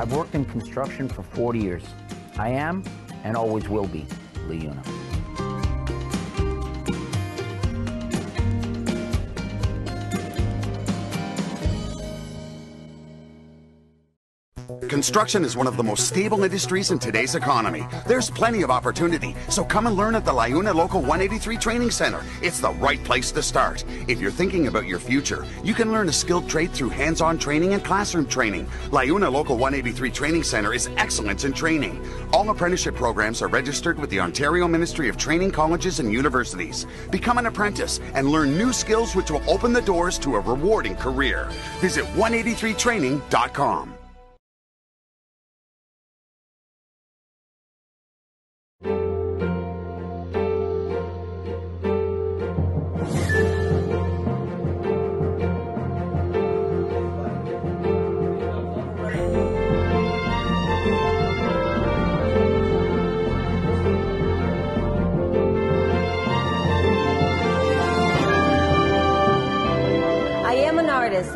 I've worked in construction for 40 years. I am, and always will be, LiUNA. Construction is one of the most stable industries in today's economy. There's plenty of opportunity, so come and learn at the LiUNA Local 183 Training Center. It's the right place to start. If you're thinking about your future, you can learn a skilled trade through hands-on training and classroom training. LiUNA Local 183 Training Center is excellence in training. All apprenticeship programs are registered with the Ontario Ministry of Training Colleges and Universities. Become an apprentice and learn new skills which will open the doors to a rewarding career. Visit 183training.com.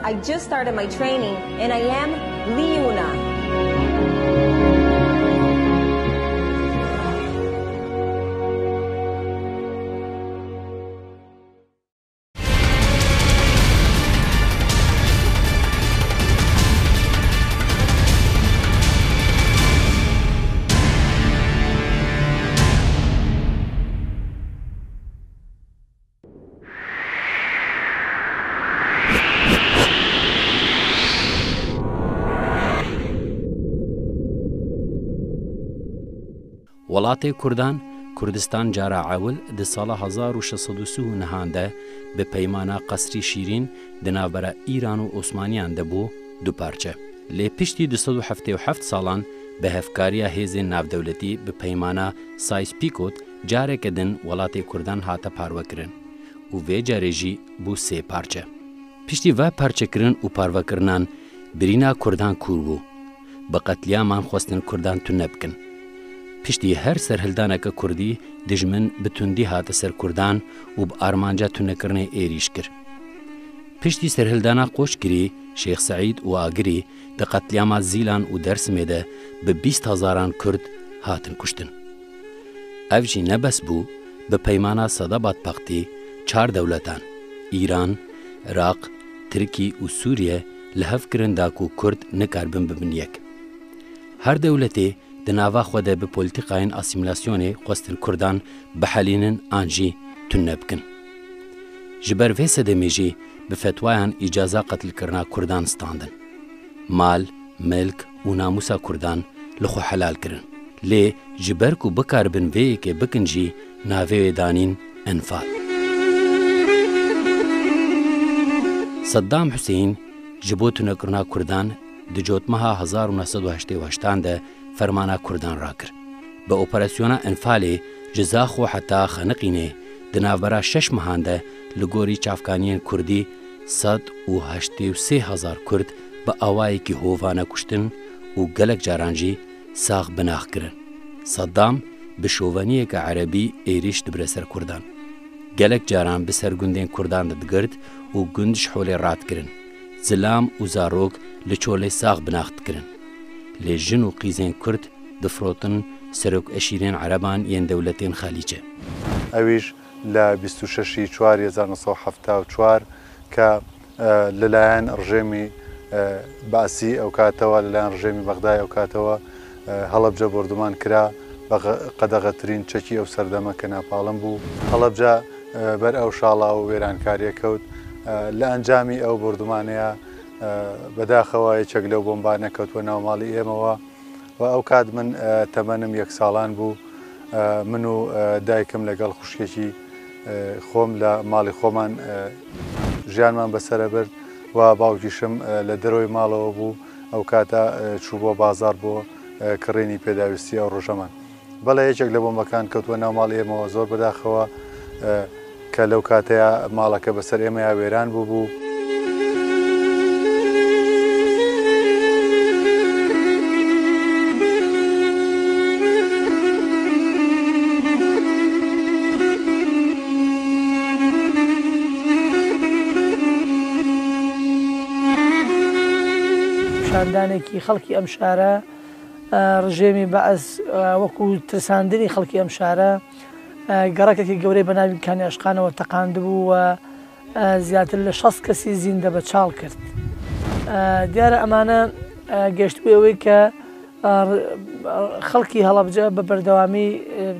I just started my training, and I am LiUNA. وڵاتی کوردستان جارا عول دی سال 1639 ده به پیمانا قصری شیرین دی ناوبرا ایران و عثمانیان ده بو دو پارچه. لی پشتی 277 سالان به هفکاریا هیز ناودولتی به پیمانا سایس پیکوت جاره کدن وڵاتی کوردان هاته پارو کرن و وی جاره جی بو سه پارچه. پشتی و پارچه کرن و پارو کرنان برینا کوردان کور بو. به قتلیامان خواستن کوردان تو نبکن. پشتی هر سرهلدانک کردی دجمن بتوندی هات سر کردان و با آرمانجا تونکرنه ایریش کر. پشتی سرهلدانا قوش کری شیخ سعید و آگری ده قتلیاما زیلان و درس میده به 20,000 کرد هاتن کشتن. اوجی نبس بو به پیمانا صدابات پاقتی 4 دولتان ایران، عراق، ترکی و سوریه لحف کرن داکو کرد نکاربن ببن یک. هر دولتی د ناوا خو د پولیټیکاین اسیمیلاسیون قوستن کردان بحالینن انجی تنبکن جبر ویس د میجی به فتوایان اجازه قتل کرنا کردان ستاندن مال ملک و ناموسا کردان لخو حلال کرن لی جبر کو بکار بن وی که بکنجی ناوی دانین انفال صدام حسین جبوتونه کرنا کردان د جوتمها 1988 ده فرمانا کردان را کر. به اپراسیونا انفالی جزا خو حتی خنقینه دناورا 6 مهانده لگوری چافکانین کردی 183,000 کرد به آوائی که هووانا کشتن و گلک جارانجی ساغ بناخ کرن. صدام به شوونیه که عربی ایریش دبره سر کردان. گلک جاران به سرگندین کردان دگرد و گندش حول رات کرن. زلام و زاروگ لچوله ساغ بناخت کرن. لی جن و قیزین کرد دفروتن سرک اشیرین عربان ین دولتین خالیجه. اویش ل 26/4/1974 که للاین رژیمی باسی او کاتوا للاین رژیمی بغداد او کاتوا هەڵەبجە بردمان کرا بە قەدەغەترین چەکی ئەو سەردەمە کە ناپاڵم بوو. هەڵەبجە بەر ئەو شاڵا و وێرانکاریە کەوت لە ئەنجامی ئەو بردمانەیە بەداخەوە یەکێک لەو بۆمبانە کەوتوە ناو ماڵی ئێمەوە و ئەو کات من تەمەنم 1 ساڵان بوو. من و دایکم لەگەڵ خوشکێکی خۆم لە ماڵی خۆمان ژیانمان بەسەرە برد و باوکیشم لە دەرەوەی ماڵەوە بوو. ئەو کاتە چوو بۆ بازار بۆ کڕێنی پێداویستی ئەو ڕۆژەمان. بەڵێ یەکێک لە بۆمبەکان کەوتووە ناو ماڵی ئێمەوە زۆر بەداخەوە کە لەو کاتەیە ماڵەکە بەسەر ئێمەیە وێران بوو. پیشاندانێکی خەڵکی ئەم شارە ڕژێمی بەعەز وەکو ترساندنی خەڵکی ئەم شارە گەڕەکێکی گەورەی بە ناوی کانی عشقانەوە تەقاندبوو و زیاتر لە 60 کەسی زیندە بە چاڵ کرد. دیارە ئەمانە گەشتبوو ئەوەی کە خەڵکی هەڵەبجە بە بەردەوامی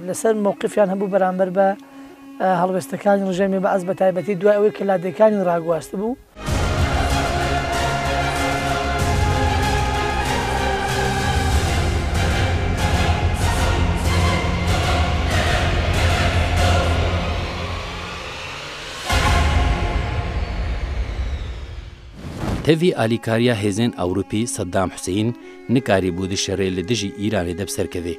لەسەر مووقفیان هەبوو بەرامبەر بە هەڵوێستەکانی ڕژێمی بەعەز بە تایبەتی دوای ئەوەی کە لادێکانی ڕاگواست بوو. تەوی ئالیکاریە هێزên ئەوروپی سەدام حوسێین نکاری بوو دشەڕێ لە دژی ئیرانی دەبسەرکەوێ.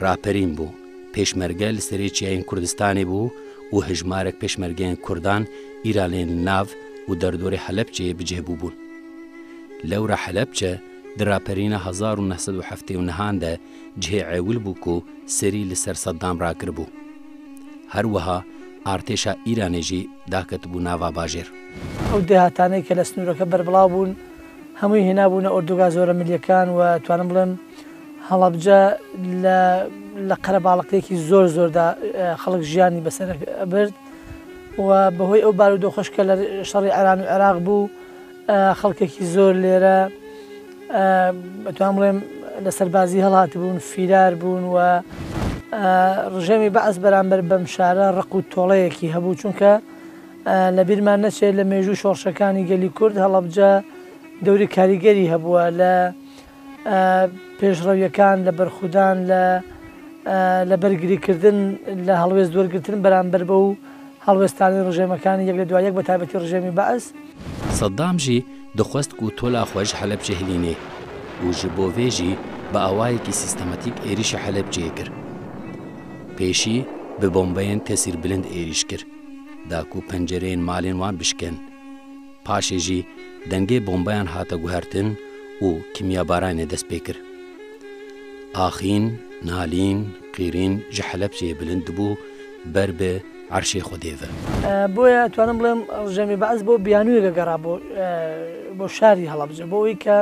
ڕاپەرین بوو، پێشمەرگە لە سەرێکیایین کوردستانی بوو و هژمارێک پێشمەرگەیان کوردان ئیرانێن ناو و دەردۆری حەلەبچێ بجێبوو بوون. لەورە حەلەبچە دراپەرینە 1970 جهێ عێول بوو و سەری لەسەر سەدام ڕاکرد بوو. هەروەها ئارتێشا ئیرانێژی داکەت بوو ناوا باژێر. ئەو دەهاتانەی کە لە سنوورەکە بەربڵاو بوون هەمووی هێنابوونە ئۆردوگا زۆرە ملیەکان و توانم بڵێم هەڵەبجە لە قەرەباڵقەیەکی زۆردا خەڵک ژیانی بەسەر برد و بەهۆی ئەو بارودۆخۆشکە لە شەڕی ئێران و عێراق بوو خەڵکێکی زۆر لێرە بەتوان بڵێم لە سەربازی هەڵات بوون، فیرار بوون و ڕژێمی بەعەز بەرامبەر بەم شارە ڕق و تۆڵەیەکی هەبوو چونکە لە بیرمان نەچێت لە مێژوو شۆڕشەکانی گەلی کورد هەڵەبجە دەوری کاریگەری هەبووە لە پێشڕەویەکان لە بەرخودان لە بەرگریکردن لە هەڵوێست دووەرگرتن بەرامبەر بە و هەڵوێستانی ڕژێمەکانی یەک لە دوای یەک بە تایبەتی ڕژێمی بەعەز. سەدامژی دەخواست و تۆلا خۆش حەلەبجە هێلینێ و ji bo vê jî bi awayekî sîstematîk êrişa Helepçeyê kir. Pêşî bi bombeyên tesîrbilind êriş kir, da ku pencereyên malên wan bişkin. Paşê jî dengê bombeyan hate guhertin û kimyabaranê dest pê kir. Axîn, nalîn, qîrîn ji Helepçeyê bilind dibû ber bi عرشێ خودێ ve. بۆیە توانم بڵێم ڕژێمی بەعەز بۆ بیانوویەکە گەڕا بۆ شاری هەڵەبجە بۆ ئەوەی کە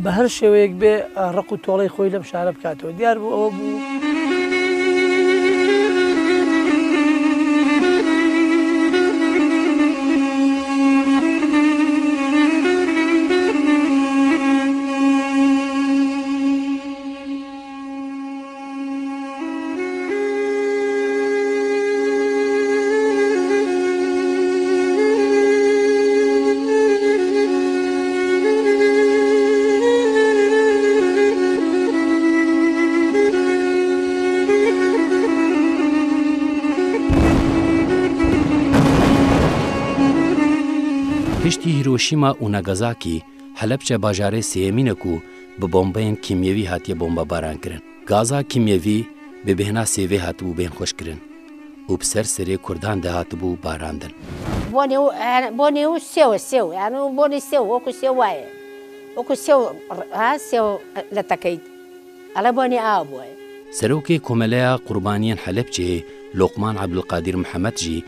بە هەر شێوەیەک بێ ڕق و تۆڵەی خۆی لەم شارە بکاتەوە. دیار بوو ئەوە بوو پشتی هیروشیما و ناگازاکی حەلەبچە باژارê sêyemînek û bi bombeyên kîmyewî hatiye bombebaran kirin. Gaza kîmyewî bi bêhna sêvê hatibû bên xweşkirin û bi ser serê Kurdan de hatibû barandin. Bonê û sew yani bonê sew wekû sew waye wekû sew sew li tekeyt ele bonê a bûye. Serokê Komeleya Qurbaniyên Helepçeyê Lokman Abdulqadir Mihemed jî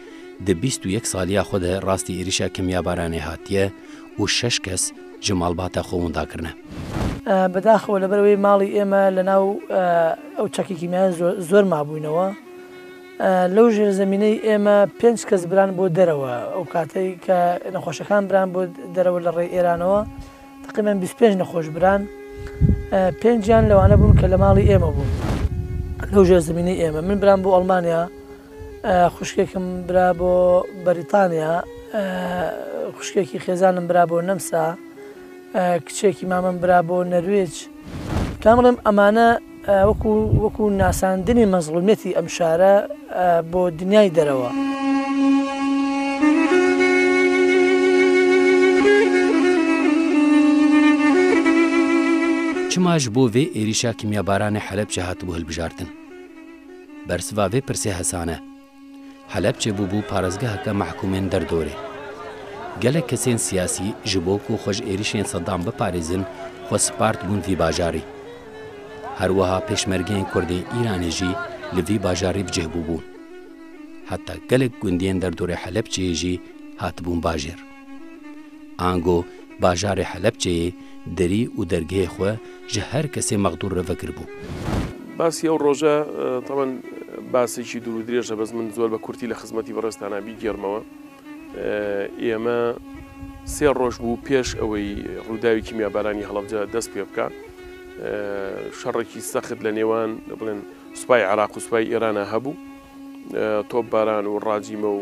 di 21 saliya xwe de rastî êrişa kimyabaranê hatiye û 6 kes ji malbata xwe wenda kirine. بەداخەوە لەبەرەوەی ماڵی ئێمە لەناو ئەو چەکی کیمیایان زۆر مابووینەوە لەو ژێرزەمینەی ئێمە 5 کەس بران بۆ دەرەوە ئەو کاتەی کە نەخۆشەکان بران بۆ دەرەوە لە ڕێی ئێرانەوە تقریباً 25 نەخۆش بران 5یان لەوانە بوون کە لە ماڵی ئێمە بوون لەو ژێرزەمینەی ئێمە. من بران بۆ ئەڵمانیا، خوشکێکم برا بۆ بەریتانیا، خوشکێکی خێزانم برا بۆ نەمسا، کچێکی مامەم برا بۆ نەروێج. کامڵم ئەمانە وەکو ناساندنی مەزڵومیەتی ئەم شارە بۆ دنیای دەرەوە. چماش بۆ vê êrişa kimyabaranê Helepçe hatibû hilbijartin. Bersiva vê pirsê hesane. Helepçe bûbû parêzgeheke mehkûmên derdorê. Gelek kesên siyasî ji bo ku xwe ji êrişên Sedam biparêzin xwe spart bûn vî bajarî. Herwiha pêşmergeyên Kurdên Îranê jî li vî bajarî bicêbû bûn. Heta gelek gundiyên derdorê Helepçeyê jî hatibûn bajêr. Ango باژارê Helepçeyê derî û dergehê xwe ji her kesê mexdûr revekir bû. باسی ئەو ڕۆژە تەمەەن باسێکی دوور و درێژە بەس من زۆر بە کورتی لە خزمەتی بەڕێستانە بیگەڕمەوە. ئێمە 3 ڕۆژ بوو پێش ئەوەی ڕووداوی کیمیابارانی هەڵەبجە دەست پێ بکە. شەڕێکی سەخت لە نێوان بڵێن سوپای عێراق و سوپای ئێرانە هەبوو، تۆپ باران و ڕاجیمە و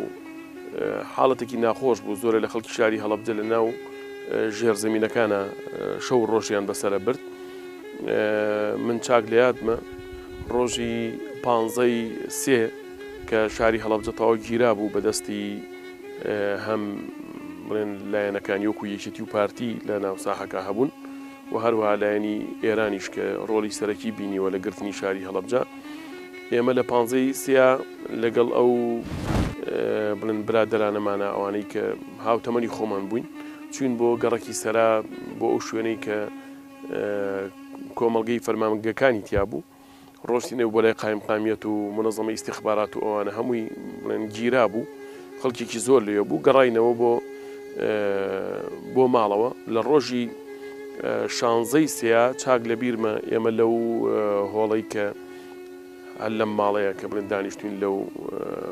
حاڵەتێکی ناخۆش بوو. زۆرە لە خەڵکی شاری هەڵەبجە لە ناو ژێرزەمینەکانە شەو ڕۆژیان بەسرە برد. من چاک لە یادمە ڕۆژی 15 سێ کە شاری هەڵەبجە تەواو گیرا بوو بەدەستی هەم بڵێن لایەنەکانی وەکو یەکێتی و پارتی لە ناو ساحەکە هەبوون و هەروەها لایەنی ئێرانیش کە ڕۆڵی سەرەکی بینیوە لە گرتنی شاری هەڵەبجە. ئێمە لە 15 سێ لەگەڵ ئەو بڵێن برادەرانەمانە ئەوانەی کە هاوتەمەنی خۆمان بووین چوین بۆ گەڕێکی سەرا بۆ ئەو شوێنەی کە کۆمەڵگەی فەرمانگەکانی تیا بوو. ڕۆشتینە بۆ لای قایمقامیەت و منەظەمە ئیستیخبارات و ئەوانە هەمووی بڵێن گیرا بوو، خەڵکێکی زۆر لێ بوو. گەڕاینەوە بۆ ماڵەوە لە ڕۆژی 16 سێ چاک لە بیرمە ئێمە لەو هۆڵەی کە هەر لەم ماڵەیە کە بڵێن دانیشتوین لەو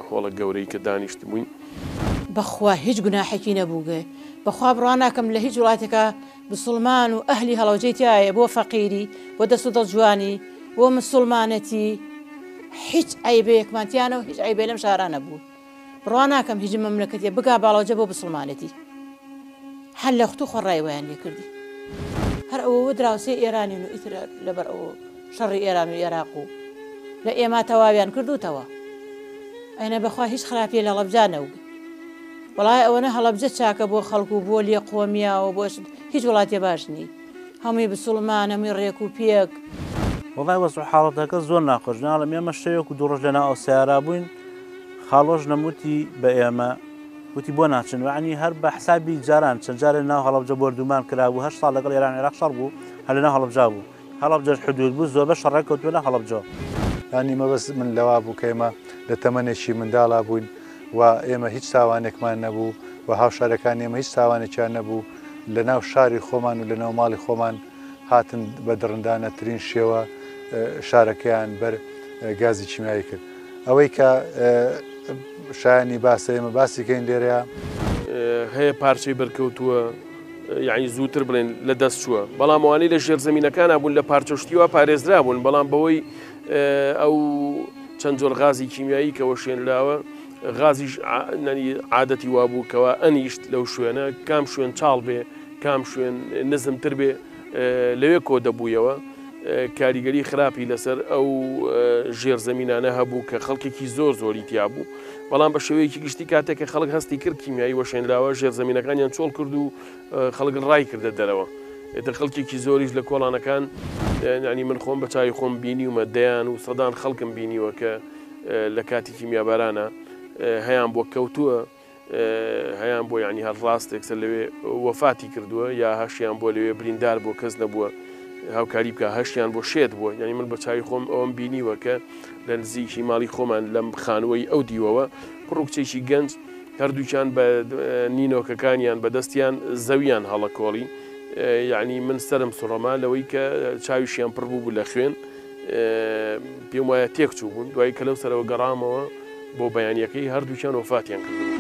هۆڵە گەورەی کە دانیشت بووین. بەخوا هیچ گوناحێکی نەبووگە، بەخوا بڕوا ناکەم لە هیچ وڵاتێکە بسڵمان و ئەهلی هەڵەوجەی تایە بۆ فەقیری بۆ دەست و دەستجوانی بۆ مسلمانەتی هیچ عیبەیەکمانتیانە و هیچ عیبێ لەم شارە نەبوو. بڕوا ناکەم هیچ مەملەکەتێ بگا باڵەوجە بۆ بسڵمانەتی هەر لە خوتو خۆڕای ویان لێ کردی. هەر ئەوە دراوسێ ئێرانی و ئیتر لەبەر ئەوە شەڕی ئێران و عێراق و لە ئێمە تەواویان کردوتەوە. ئەینە بەخوا هیچ خراپیە لە هەڵەبجە نەوگە. وڵای ئەوەنە هەڵەبجە چاکە بۆ خەڵکو و بۆ لێ قۆمیا و بۆ هیچ وڵاتێ باش نی، هەمووی بسڵمان هەمووی ڕێک و پێک. وڵای وەزع حاڵەتەکە زۆر ناخۆش ناڵم ئێمە شەیەک و 2 ڕۆژ لەناو ئەو سیارا بووین. خاڵۆژ نەموتی بە ئێمە وتی بۆ ناچن وعنی هەر بە حسابی جاران چەند جارێ ناو هەڵەبجە بردومان کرابوو 8 ساڵ لەگەڵ ئێران عێراق شەڕ بوو هەر لەناو هەڵەبجە بوو. هەڵەبجەش حدود بوو زۆر بە شەڕێک کەوتووە لە هەڵەبجە. ینی مەبەست من لەوا بوو کە ئێمە لە تەمەنێکی منداڵا بووین و ئێمە هیچ تاوانێکمان نەبوو و هاوشارەکان ئێمە هیچ تاوانێکیان نەبوو. لە ناو شاری خۆمان و لە ناو ماڵی خۆمان هاتن بە دڕندانەترین شێوە شارەکەیان بەر گازی چیمایی کرد. ئەوەی کە شایانی باسە ئێمە باسیکەین لێرەیە هەیە پارچەی بەرکەوتووە یعنی زووتر بڵێن لە دەست چووە، بەڵام ئەوانەی لە ژێرزەمینەکانە بوون لە پارچەشتیوە پارێزرا بوون، بەڵام بەوەی ئەو چەند جۆر غازی کیمیایی کەەوە شوێنراوە غازیش عادەتی وابوو کەەوە ئەنیشت لەو شوێنە کام شوێن چاڵ بێ کام شوێن نزمتر بێ لەوێ کۆ دەبوویەوە. کاریگەری خراپی لەسەر ئەو ژێرزەمینانە هەبوو کە خەڵکێکی زۆری تیا بوو، بەڵام بە شێوەیەکی گشتی کاتێک کە خەڵک هەستی کرد کیمیایی وەشێنراوە ژێرزەمینەکانیان چۆڵ کرد و خەڵک ڕای کردە دەرەوە. ئێتر خەڵکێکی زۆریش لە کۆڵانەکان ینی من خۆم بە چای خۆم بینیومە دەیان و سەدان خەڵکم بینیوە کە لە کاتی کیمیابارانە هەیان بۆ کەوتووە، هەیان بۆ ینی هەر ڕاستێک سەر لەوێ وەفاتی کردووە یا هەشیان بۆ لەوێ بریندار بۆ کەس نەبووە هاوکاری بکە، هەشیان بۆ شێت بووە. ینی من بە چای خۆم ئەوم بینیوە کە لە نزیکی ماڵی خۆمان لەم خانوەی ئەو دیوەوە پڕوکچێکی گەنج هەردووکیان بە نینۆکەکانیان بەدەستیان زەویان هەڵەکۆڵی. یعنی من سرم سوڕەما لەوەی کە چاویشیان پڕ بوو لە خوێن پێم وایە تێک چوو بوون. دوایی کە لەو سەرەوە گەڕامەوە بۆ بەیانیەکەی هەردووکیان وەفاتیان کردبوو.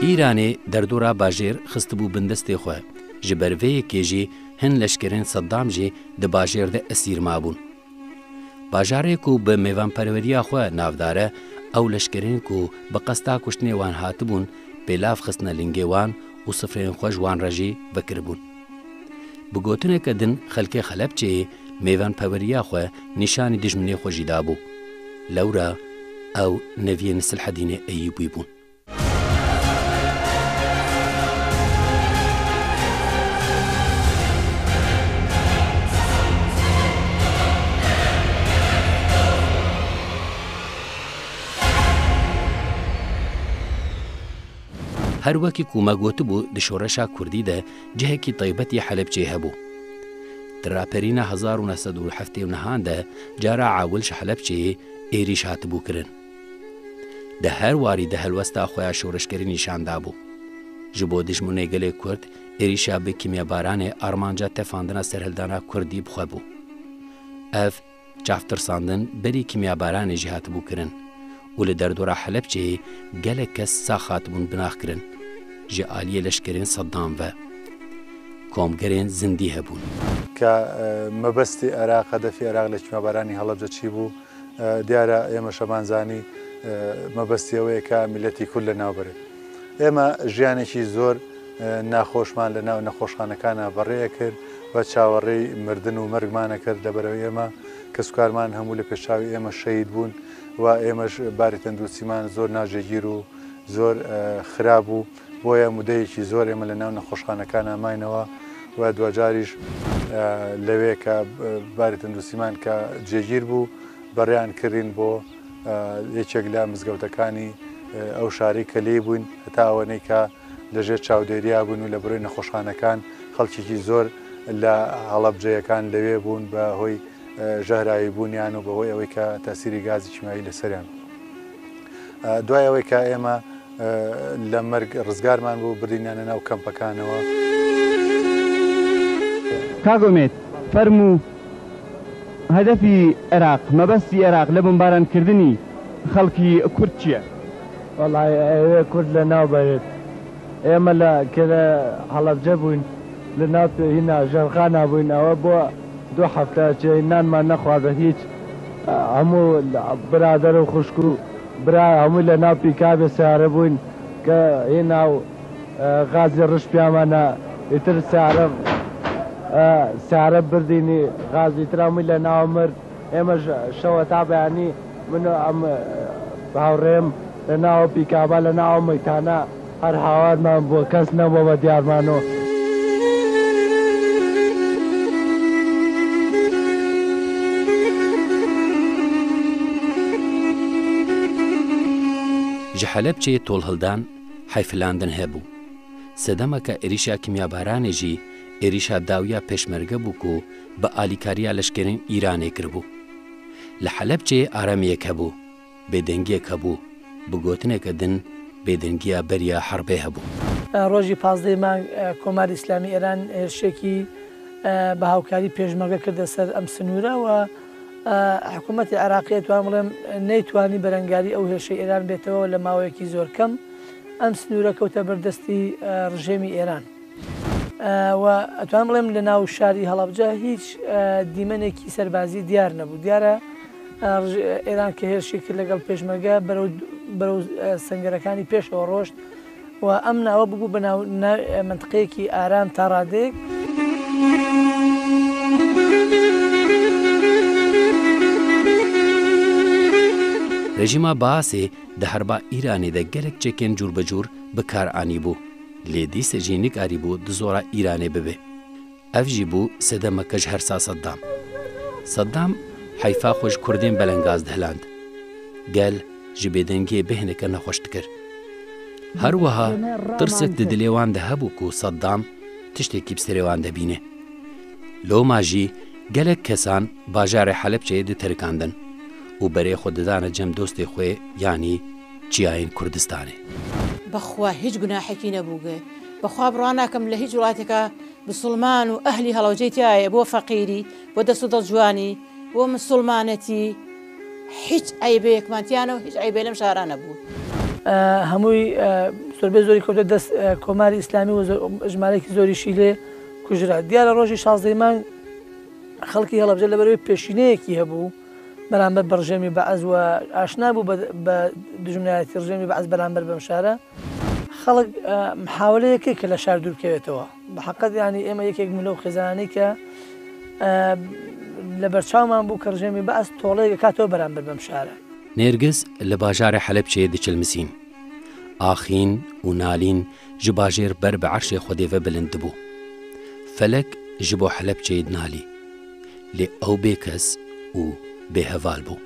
ئیرانê derdora bajêr xistibû bindestê xwe ji ber vê yekê jî hin leşkerên Seddam jî di bajêr de esîr mabûn. Bajarê ku bi mêvanperweriya xwe navdar e ew leşkerên ku bi qesta kuştinê wan hatibûn pêlav xistine lingê wan û sifrên xwe ji wan re jî vekiribûn. Bi gotineke din xelkê Helepçeyê mêvanperweriya xwe nîşanî dijminê xwe jî dabû. Lewra ew neviyên Silhedînê Eyyûbî bûn. هەر وەکی کومە گوتبوو di şoreşa Kurdî de cihekî taybetî Helepçê hebû. تراپەرینە 1970 جارە عاولش حەلەبچێ ئێریش هاتبووکردن. دە هەر واری دە هەلوەستا خۆیان شۆڕشکردی نیشاندا بوو. ji bo dijminê gelê Kurd êrişa bi kimyebaranê armanca tefandina serhildana Kurdî bixwebû. Ev çavtirsandin berî kimyebaranê jî hatibû kirin û li derdora Helepçeyê gelek kes sax hatibûn binaxkirin ji aliyê leşkerên Saddam ve komgerên zindî hebûn. کە مەبەستی عێراق هەدەفی عێراق لە کیمەبارانی هەڵەبجە چی بوو؟ دیارە ئێمە شەمانزانی مەبەستی ئەوەیە کە میلەتی کورد لە ناوبرێت. ئێمە ژیانێکی زۆر ناخۆشمان لە ناو نەخۆشخانەکانە بەڕێیە کرد بە چاوەڕێی مردن و مەرگمانە کرد لەبەرەوەی ئێمە کە سوکارمان هەموو لە پێشاوی ئێمە شەید بوون و ئێمەش باری تەندروستیمان زۆر ناژێگیر و زۆر خراپ بوو بۆیە مودەیەکی زۆر ئێمە لە ناو نەخۆشخانەکانە ماینەوە و دوجاریش لەوێ کە باری تەندروستیمان کە جێگیر بوو بەڕیان کردین بۆ یەکێک لە مزگەوتەکانی ئەو شاری کە لێ بووین هەتا ئەوەنەی کە لەژێر چاودێریا بوون و لە بڕۆی نەخۆشخانەکان خەڵکێکی زۆر لە هەڵەبجەیەکان لەوێ بوون بە هۆی ژەهراوی بوونیان و بەهۆی ئەوەی کە تاسیری گازی کیماوی لەسەریان. دوای ئەوەی کە ئێمە لە مەرگ ڕزگارمان بوو بردینیانە ناو کەمپەکانەوە. کاگۆمێت فەرموو هەدەفی عێراق مەبەستی عێراق لە بمبارانکردنی خەڵکی کورد چییە؟ وەڵای ئەوێ کورد لە ناوبەرێت ئێمە کە لە هەڵەبجە بووین لە ناو هینا ژەرخانە بووین ئەوە بۆ 2 هەفتە نانمان نەخوازە هیچ هەموو برادەر و خوشک و برا هەمووی لە ناو پیکابێ سیارە بووین کە هینا و غازی ڕش پیامانە ئیتر سیارە بردینی غازی ترامووی لە ناو مرد ئێمە شەوە تا بەیانی من ئەم هاوڕێم لە ناو پیکابە لە ناو مەیتانە هەر هاوارمان بۆ کەس نەبووە بە دیارمانەوە. ji Helepçeyê tolhildan heyfilandin hebû. Sedemeka êrişa kimyabaranê jî êrişa dawiya pêşmerge bû ku bi alîkariya leşkerên Îranê kiribû. Li Helepçeyê aramiyek hebû, bêdengiyek hebû, bi gotineke din bêdengiya beriya herbê hebû. ڕۆژی 15 مانگ کۆماری ئیسلامی ئێران هێرشێکی بە هاوکاری پێشمەرگە کردە سەر ئەم سنوورە و حکوومەتی عێراقی توان بڵێم نەیتوانی بەرەنگاری ئەو هێرشەی ئێران بێتەوە لە ماوەیەکی زۆر کەم ئەم سنوورە کەوتە بەردەستی ڕژێمی ئێران و ئەتوان بڵێم لە ناو شاری هەڵەبجە هیچ دیمەنێکی سەربازی دیار نەبوو. دیارە ئێران کە هێرشی کرد لەگەڵ پێشمەرگە بەرەو سنگەرەکانی پێشەوە ڕۆشت و ئەم ناوە ببوو بە منطقەیەکی ئارام تا ڕادێک. Rejima Baasê di herba Îranê de gelek çekên cûr bi cûr bi kar anîbû. Lê dîsê jî nikarîbû di zora Îranê bibe. Ev jî bû sedemeke ji hersa Saddam. Saddam heyfa xwe ji Kurdên belengaz dihiland. Gel ji bêdengiyê bêhneke nexweş dikir. Her wiha tirsek di dilê wan de hebû ku Saddam tiştekî bi serê wan de bîne. Loma jî gelek kesan bajarê Helepçeyê diterikandin û berê xwe didane cem dostê xwe yanî Çiyayên Kurdistanê. بەخوا هیچ گوناحێکی نەبووگە بەخوا بڕوا ناکەم لە هیچ وڵاتێکە مسلمان و ئەهلی هەڵەوجەی تایە بۆ فەقیری بۆ دەست و دڵجوانی بۆ مسلمانەتی هیچ عیبەیەکمانتیانە و هیچ عیبێ لەم شارە نەبوو. هەمووی زۆربەی زۆری کەوتە دەست کۆماری ئیسلامی و ژمارەیەکی زۆریشی لێ کوژرا. دیارە ڕۆژی 16 مانگ خەڵکی هەڵەبجە لەبەرەوەی پێشینەیەکی هەبوو بەرامبەر بە ڕژێمی بەعەز و ئاشنا بوو بە دژمنایەتی ڕژێمی بەعەز بەرامبەر بەم شارە خەڵک محاولەیەکی کە لە شار دوور بکەوێتەوە. بەحەقەت ینی ئێمە یەکێک لەو خێزانەی کە لە بەرچاومان بوو کە ڕژێمی بەعەز تۆڵەیەک کاتەوە بەرامبەر بەم شارە. نێرگز لە باژارە Helepçeyê diçilmisîn. Axîn û nalîn ji bajêr ber bi erşê Xwedê ve bilind dibû. Felek ji bo Helepçeyê dinalî. Lê ew bêkes û bêheval bû.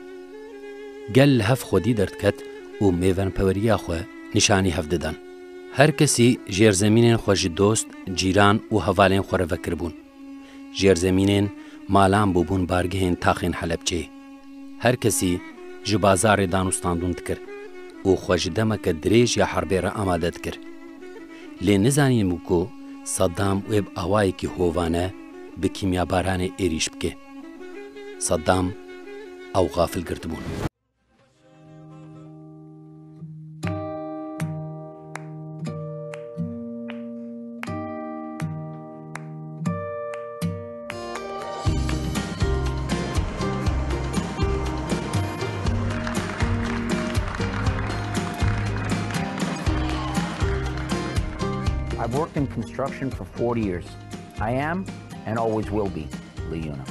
Gel li hev Xwedî derdket û mêvenpeweriya xwe nîşanî hev didan. Her kesî jêrzemînên xwe ji dost, cîran û hevalên xwe re vekiribûn. ژێرزەمینên مالان بووبوون بارگەهێن تاخên حەلەبجێ هەر کەسی ji bazarê danûstandûn dikir û xwe ji demeke dirêj ya herbê re amade dikir. Lê nizanîn bû ku Saddam wê bi awayekî hovane bi kîmyabaranê êrîş bike. Saddam ew gafil girtibûn. I've worked in construction for 40 years. I am, and always will be, LiUNA.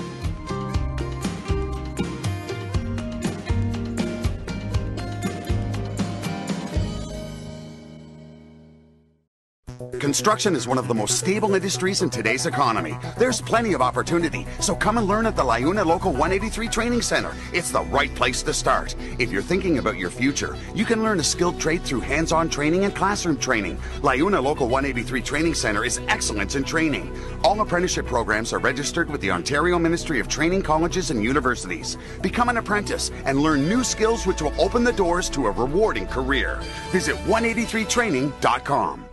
Construction is one of the most stable industries in today's economy. There's plenty of opportunity, so come and learn at the LiUNA Local 183 Training Center. It's the right place to start. If you're thinking about your future, you can learn a skilled trade through hands-on training and classroom training. LiUNA Local 183 Training Center is excellence in training. All apprenticeship programs are registered with the Ontario Ministry of Training Colleges and Universities. Become an apprentice and learn new skills which will open the doors to a rewarding career. Visit 183training.com.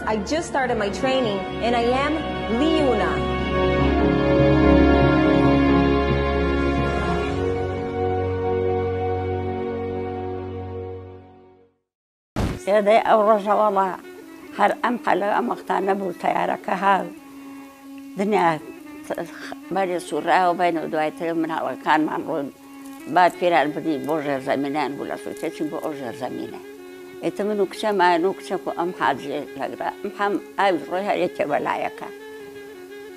I just started my training, and I am LiUNA. سيدي أول والله هر أم حلا أم اختار بو تيارة كهال دنيا بين سورة وبين دوايتين من هلا كان معمول بعد فيران بدي بوجر زمينان بولا سويتشين بوجر زمينه إتمنى كشما نكشكو أم حاجة لقرا أم حم أبي رويها يتبلايكا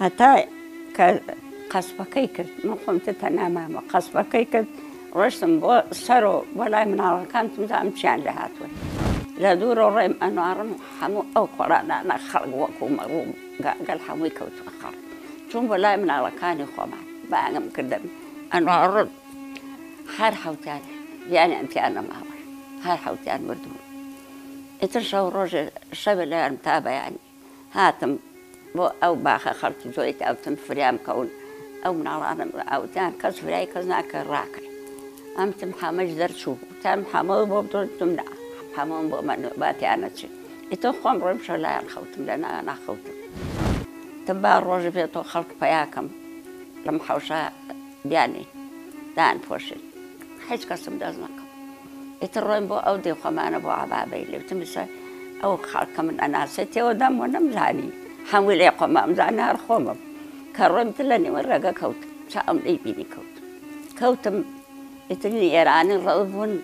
حتى كقصبة كيكت ما قمت تنام ما قصبة كيكت رسم بو سرو ولا من على كانت مزامشان لهاتوي لا دور الريم أنو أرم حمو أو قرانا أنا خلق وكو مروم قال حموي كوت أخر شوم ولا من على كاني خما بعمل كدم أنو أرد حار حوتاني يعني أنت أنا ما هاي حوتاني مردون إترشوا الرجل الشبل اللي متابع يعني هاتم بو أو باخ خلت زويت أو تم فريام كون أو من على أو تان كز فرياي كزناك الراكي أم تم حامج درشوا تم حامو بودر تمنع حامو بمن باتي أنا شيء إتوخم رمش لا الخوتم لنا أنا خوتم تبع الرجل في تو خلق بياكم لم حوشا يعني دان فوشل حيش قسم دازناكم يتروين بو أودي خمانة بو عبابي اللي بتمسى أو خالك من أنا ستي ودم ونمزاني حاولي قمام مزاني هرخومم كروين تلني ورقا كوت شاءم لي بيني كوتم يتني إيراني الرضبون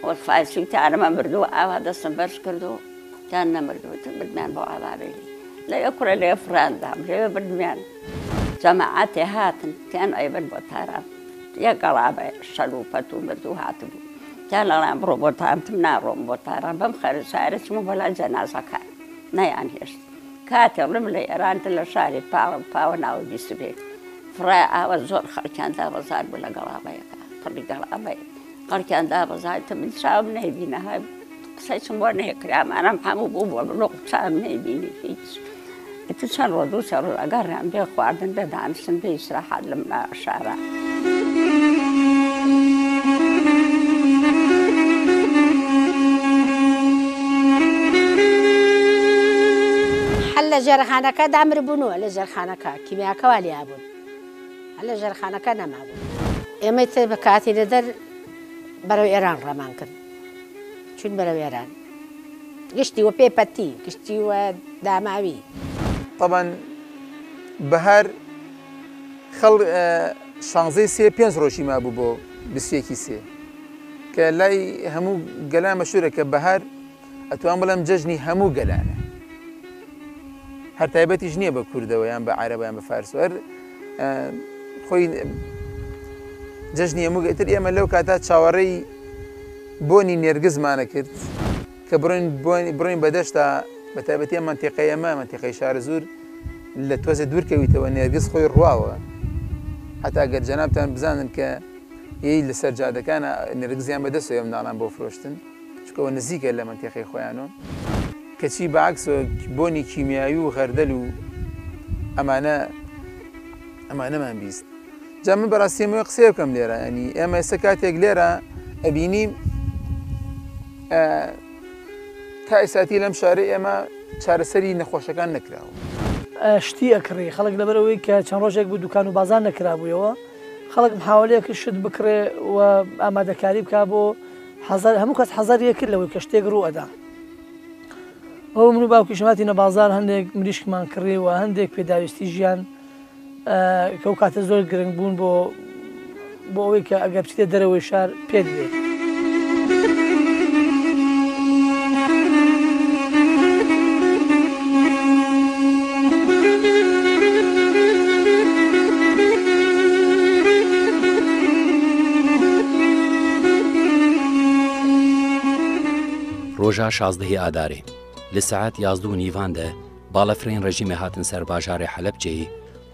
والفايسي تانا ما مردو هذا السنبرش كردو تانا مردو تبدمان بو عبابي لا يكره لي فران دام لي بدمان جماعتي هاتن كان أيضا بطارام يا قلابة شلوفة ومردو هاتبو كان لنا بروبوتام تمنا روبوتام بمخرج سارس مو بلا جنازة كان نيان هيش كاتب رملي إيران تلا شاري باونا وجسبي فراء وزور خركان دا بزار بلا قلابة طري قلابة خركان دا بزار تمن شاب نيبينا هاي سيسمون هيك كلام أنا محمو بوبو بلوق شاب نيبيني فيش إتشان ردو شرو أقرن بيخواردن بدانسن بيسرح لمنا الشارع هلا جرخانك دامر بنو هلا جرخانك كيميا كوالي أبون هلا جرخانك نما أبون إمتى بكاتي ندر برو إيران رمان كن شون برو إيران قشتي وبيبتي قشتي وداماوي طبعا بهار خل شانزي سي بينز روشي ما بو بسيكي سي كلاي همو قلا مشهورة كبهار أتوان بلام ججني همو قلانا هر تایبەتی ژنیە بە کوردەوە یان بە عەرەبە یان بە فارسوەر خۆی جەژنی هەموو ئیتر ئێمە لەو کاتا چاوەڕێی بۆنی نێرگزمانە کرد کە بڕۆین بەدەشتا بە تایبەتی منتیقەی ئەمە منتیقەی شارە زوور لە تۆزە دوورکەویتەوە نێرگز خۆی ڕواوە حتا گەر جەنابتان بزانن کە یەی لەسەر جادەکانە نێرگزیان بەدەستەوە ئەم ناڵان بۆ فرۆشتن چکەوە نزیکە لە منتیقەی خۆیانەوە کەچی بەعکسەوە بۆنی کیمیایی و خەردەل و ئەمانەمان بیست جا من بەڕاستی ئەمەوە قسە بکەم لێرە ینی ئێمە ئێستا کاتێک لێرە ئەبینیم تا ئێساتی لەم شارە ئێمە چارەسەری نەخۆشەکان نەکراوە شتی ئەکڕی خەڵک لەبەرەوەی کە چەند ڕۆژێک بوو دوکان و بازار نەکرابوویەوە خەڵک محاولەیەکی شت بکرێ و ئامادەکاری بک بۆ هەموو کەس حەزەریە کرد لەوەی کە شتێک ڕوو ئەدا ئەو من و باوکیشماتینە بازار هەندێک مریشکمان کڕی و هەندێک پێداویستی ژیان کە و کاتە زۆر گرنگ بوون بۆ ئەوەی کە ئەگەر بچێتە دەرەوەی شار پێت بێت ڕۆژە 16 ئادارێ لە سەعات 11:15 باڵەفرین ڕژیمە هاتن سەر باژارێ حەلەبجەیە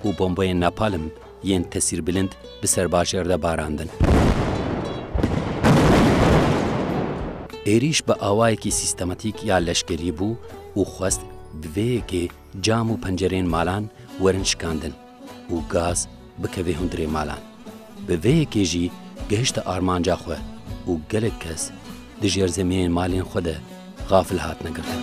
و بۆمبۆیە ناپالم یەن تەسیر بلند بسەر باژێردە باراندن. ئێریش بە ئاوایەکی سیستەمەتیک یا لەشکری بوو و خواست بڤەیەکێ جام و پەنجەرێن مالان وەرن شکاندن و گاز بکەوێ هوندرێ مالان. بڤەیەکێژی گەهشتە ئارمانجا خوێ و گەلک کەس دژێر زەمینên malên xwe de gafil hatine girtin.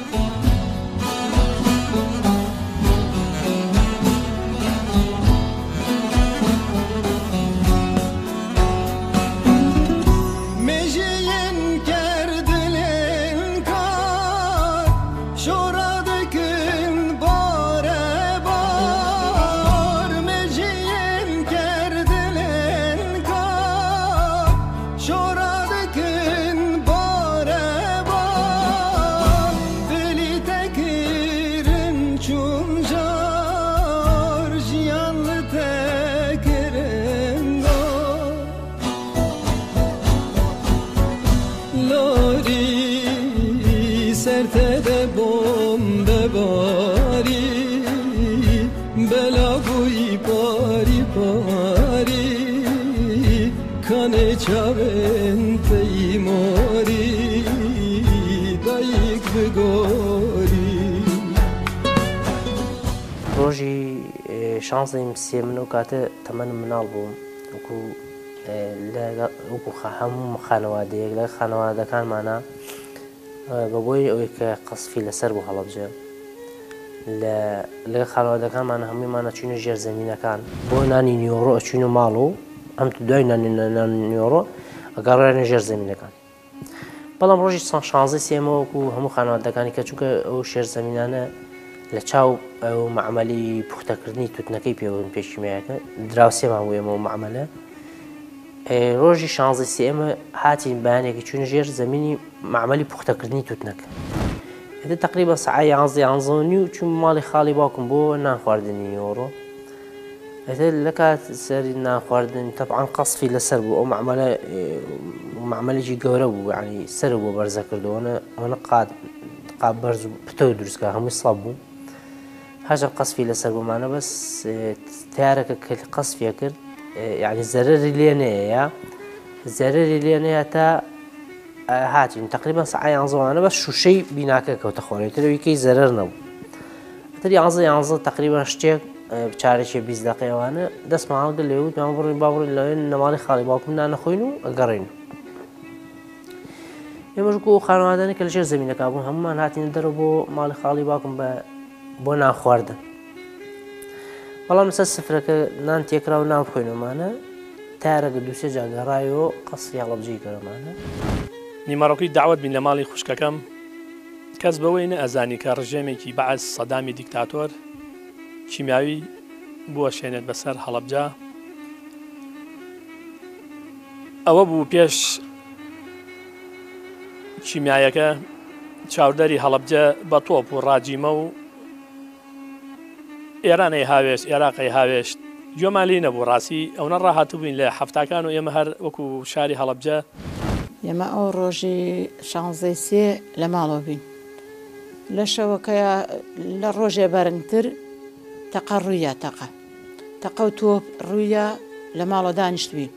ڕۆژی شانزەی سێ من و کاتە تەمەنم مناڵ بووم وەکو هەموو خانەوادەیەک لە خانەوادەکانمانە بەبۆی ئەوەی کە قەسفی لەسەر بوو هەڵەبجە لە خانەوادەکانمانە هەموویمانە چوینە ژێر زەمینەکان بۆ نانی نیۆڕۆ ئەچوینە ماڵ و ئەم دوای نانی نیۆڕۆ ئەگەڕێنە ژێر زەمینەکان بەڵام ڕۆژی شانزەی سێمە وەکو هەموو خانەوادەکانی کە چونکە ئەو شێر زەمینانە لە چاو ئەو معمەلی پوختەکردنی توتنەکەی پێوەن پێشیمایەکە دراوسێمان بوو ئێمە و معمەلە ڕۆژی شانزەی سێمە هاتین بەیانێکی چوونە ژێر زەمینی معمەلی پوختەکردنی توتنەکە ئێتە تقریبا سەعای 11:30 و چوون ماڵی خاڵی باوکم بۆ نان خواردنی نیۆڕۆ ئێتە لە کات سەری نان خواردن تەبعان قەسفی لەسەر بوو ئەو معمەلێکی گەورە بوو یعنی سەر بۆ بەرزە کردووەنە ئەوەنە قاب بەرز و پتۆ دروستکە هەمووی سەڵ بوو هەژە قەسفی لەسەر بۆمانە بەس تیارەکە کە قەسفیە کرد یعنی زەرەری لێ نەیە زەرەری لێ نەیە تا هاتین تقریبا سەعای 11:00 بەس شوشەی بیناکە کەوتە خۆرەوەیکەی زەرەر نەبوو تری 11:00 تقریبا شتێک چارێکی 20 دقیقەوانە دەستمان هەڵگرت لێوت مام بڕین باوڕین لەوێن نەماڵی خاڵی باوکم نانەخۆین و ئەگەڕین ئێمەش و خانەوادانی کە لە ژێر زەمینەکە بوون هەمومان هاتینە دەرەوە بۆ ماڵی خاڵی باوکم بۆ نان خواردن بەڵام لەسەر سفرەکە نان تێکرا و نان بخۆینەوەمانە تارەکە دووسێ جا گەڕایەوە قەسفی هەڵەبجەی کەرەمانە نیمەڕۆکەی داوت بین لە ماڵی خوشکەکەم کەس بەوەی نەئەزانی کە ڕژێمێکی بەعەز سەدامی دیکتاتۆر کیمیاوی بووە شوێنێت بەسەر هەڵەبجە ئەوە بوو پێش کیمیایەکە چاودەری هەڵەبجە بە تۆپ و ڕاجیمە و ئێرانەی هاوێشت عێراقی هاوێشت گوێمان لێ نەبوو ڕاستی ئەوە ڕاهاتوو بووین لە هەفتاکان و ئێمە هەر وەکو شاری هەڵەبجە ئێمە ئەو ڕۆژی 16 لە ماڵەوە بین لە شەوەکەیە لە ڕۆژێ بەرنگتر تەقە ڕوویە تەقە و تۆپ ڕوویە لە ماڵەوە دانیشت بین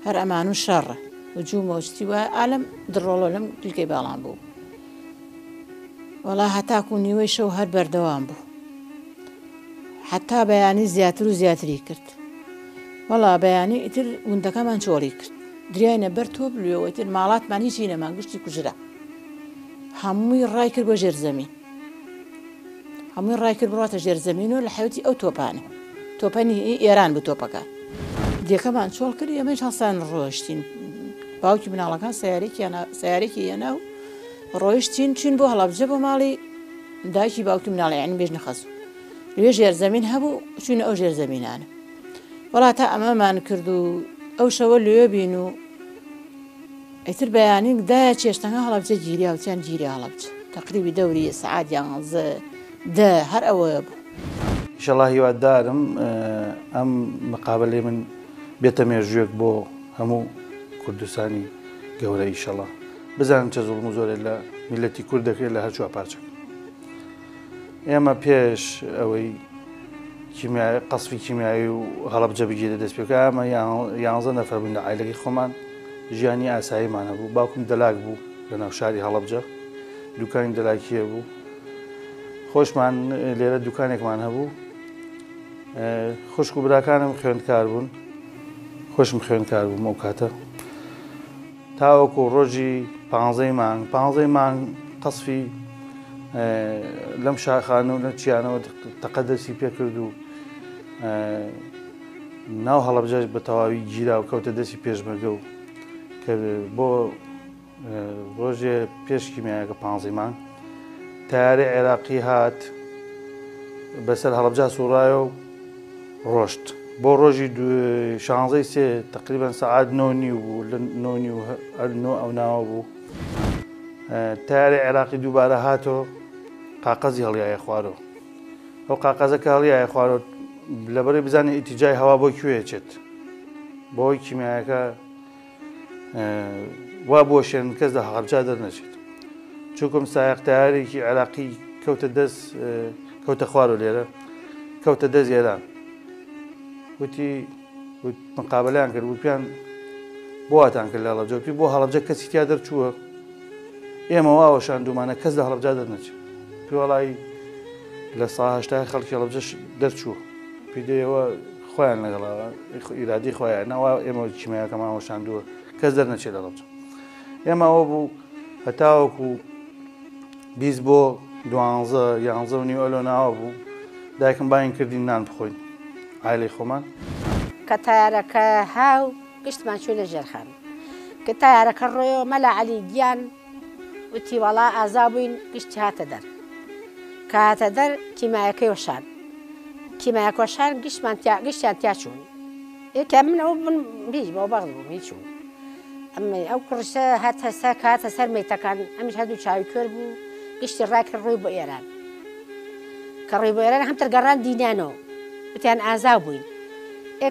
هەر ئەمان و شەڕە وجوو مۆستی وایە ئالم دڕۆڵۆ لەم گلکەی باڵان بوو وەڵا هەتاکو نیوەی شەو هەر بەردەوام بوو حتا بەیانی زیاتر و زیاتری کرد وەڵا بەیانی ئیتر وندەکەمان چۆڵی کرد دریانە بەر تۆ بلوێەوە ئیتر ماڵاتمان هیچی نەمان گشتی کوژرا هەمووی ڕای کرد بۆ ژێرزەمین هەمووی ڕای کرد بڕاتە ژێرزەمین و لە حەوتی ئەو تۆپانە تۆپەنی ئێران بوو تۆپەکان دیەکەمان چۆڵ کرد ئێمەش هەستان ڕۆشتین باوکی مناڵەکان سیارێکی هێنا و ڕۆیشتین چین بۆ هەڵەبجە بۆ ماڵی دایکی باوکی مناڵی یعنی بێژنە خەسوو لێ ژێرزەمین هەبوو چوونە ئەو ژێرزەمینانە وەڵا تا ئەمەمان کرد و ئەو شەوە لێ بین و ئیتر بەیانی دایە چێشتەکە هەڵەبجە گیری هاوتیان گیری هەڵەبجە تقریبی دەوری سەعات 11 هەر ئەوەیە بوو ئینشەڵڵا هیوادارم ئەم مقابلەی من بێتە مێژوویەک بۆ هەموو کوردستانی گەورە ئینشەڵڵا بزانم چه زوڵم و زۆرێک لە میلەتی کورد دەکرێت لە هەرچووە پارچەکە ئێمە پێش ئەوەی قەسفی کیمیایی و هەڵەبجە بگیرە دەست پێکە ئەمە 11 نەفەر بوون لە عایلەکەی خۆمان ژیانی ئاساییمان هەبوو باوکم دەلاک بوو لە ناو شاری هەڵەبجە دوکانی دەلاکیە بوو خۆشمان لێرە دوکانێکمان هەبوو خوشک و براکانم خوێندکار بوون خۆشم خوێندکار بووم ئەو کاتە تاوەکو ڕۆژی 15 مانگ قەسفی لەم شاخانە و لە چیانەوە تەقەدەسی پێ کرد و ناو هەڵەبجەش بە تەواوی گیرا و کەوتە دەستی پێشمەرگە و کە بۆ ڕۆژێ پێش کیمیایەکە 15 مانگ تیارەی عێراقی هات بەسەر هەڵەبجە سوڕایە و ڕۆشت بۆ ڕۆژی 16 تقریبان سەعات 9 بوو لە 9 ئەو ناوە بوو تیارەی عێراقی دووبارە هاتۆ قاقەزی هەڵیایە خوارەوە ئەو قاقەزەکە هەڵیایە خوارەوە لەبەرەی بزانێ ئیتیجای هەوا بۆ کوێچێت بۆی کیمیایەکە وا بۆ شوێن کەس لە هەڵەبجە دەرنەچێت چونکم سایق تیارێکی عێراقی کەوتە خوارەوە لێرە کەوتە دەست ئێران وتی مقابلەیان کرد وتیان بۆ هاتان کرد لە هەڵەبجە وتی بۆ هەڵەبجە کەسی تیا دەرچووە ئێمە واوەشان دوومانە کەس لە هەڵەبجە دەرنەچێت پێی وەڵی لە ساهشتای خەڵکی هەڵەبجەش دەرچووە پێدەیەوە خۆیان لەگەڵەوە ئیرادی خۆیان ناوە ئێمە کیمیایەکەمان وەشاندووە کەس دەرنەچێت لە هەڵەبجە ئێمە ئەوە بوو هەتاوەکو 20 بۆ 12 و نیو ئەلۆ ناوە بوو دایکم باین کردین نان بخۆین عایلەی خۆمان کە تایارەکە هاو گشتمان چوو لە ژێرخان کە تایارەکە ڕۆیەوە مەلا عەلی گیان وتی وەڵا ئازا بووین گشتی هاتە دەر کە هاتە دەر کیمایەکەی وەشان کیمایەکە وەشان گشتیان تیا چوون یەکە من ئەو بن بیش بۆ بەغز بووم هیچ چوون ئەمە ئەو کوڕشە هاتە سەر کاتە سەر مەیتەکان ئەمیش هەردوو چاوی کوێر بوو گشتی ڕاکرد ڕووی بۆ ئێران کە ڕووی بۆ ئێران هەمتر گەڕان دینیانەوە وتیان ئازا بووین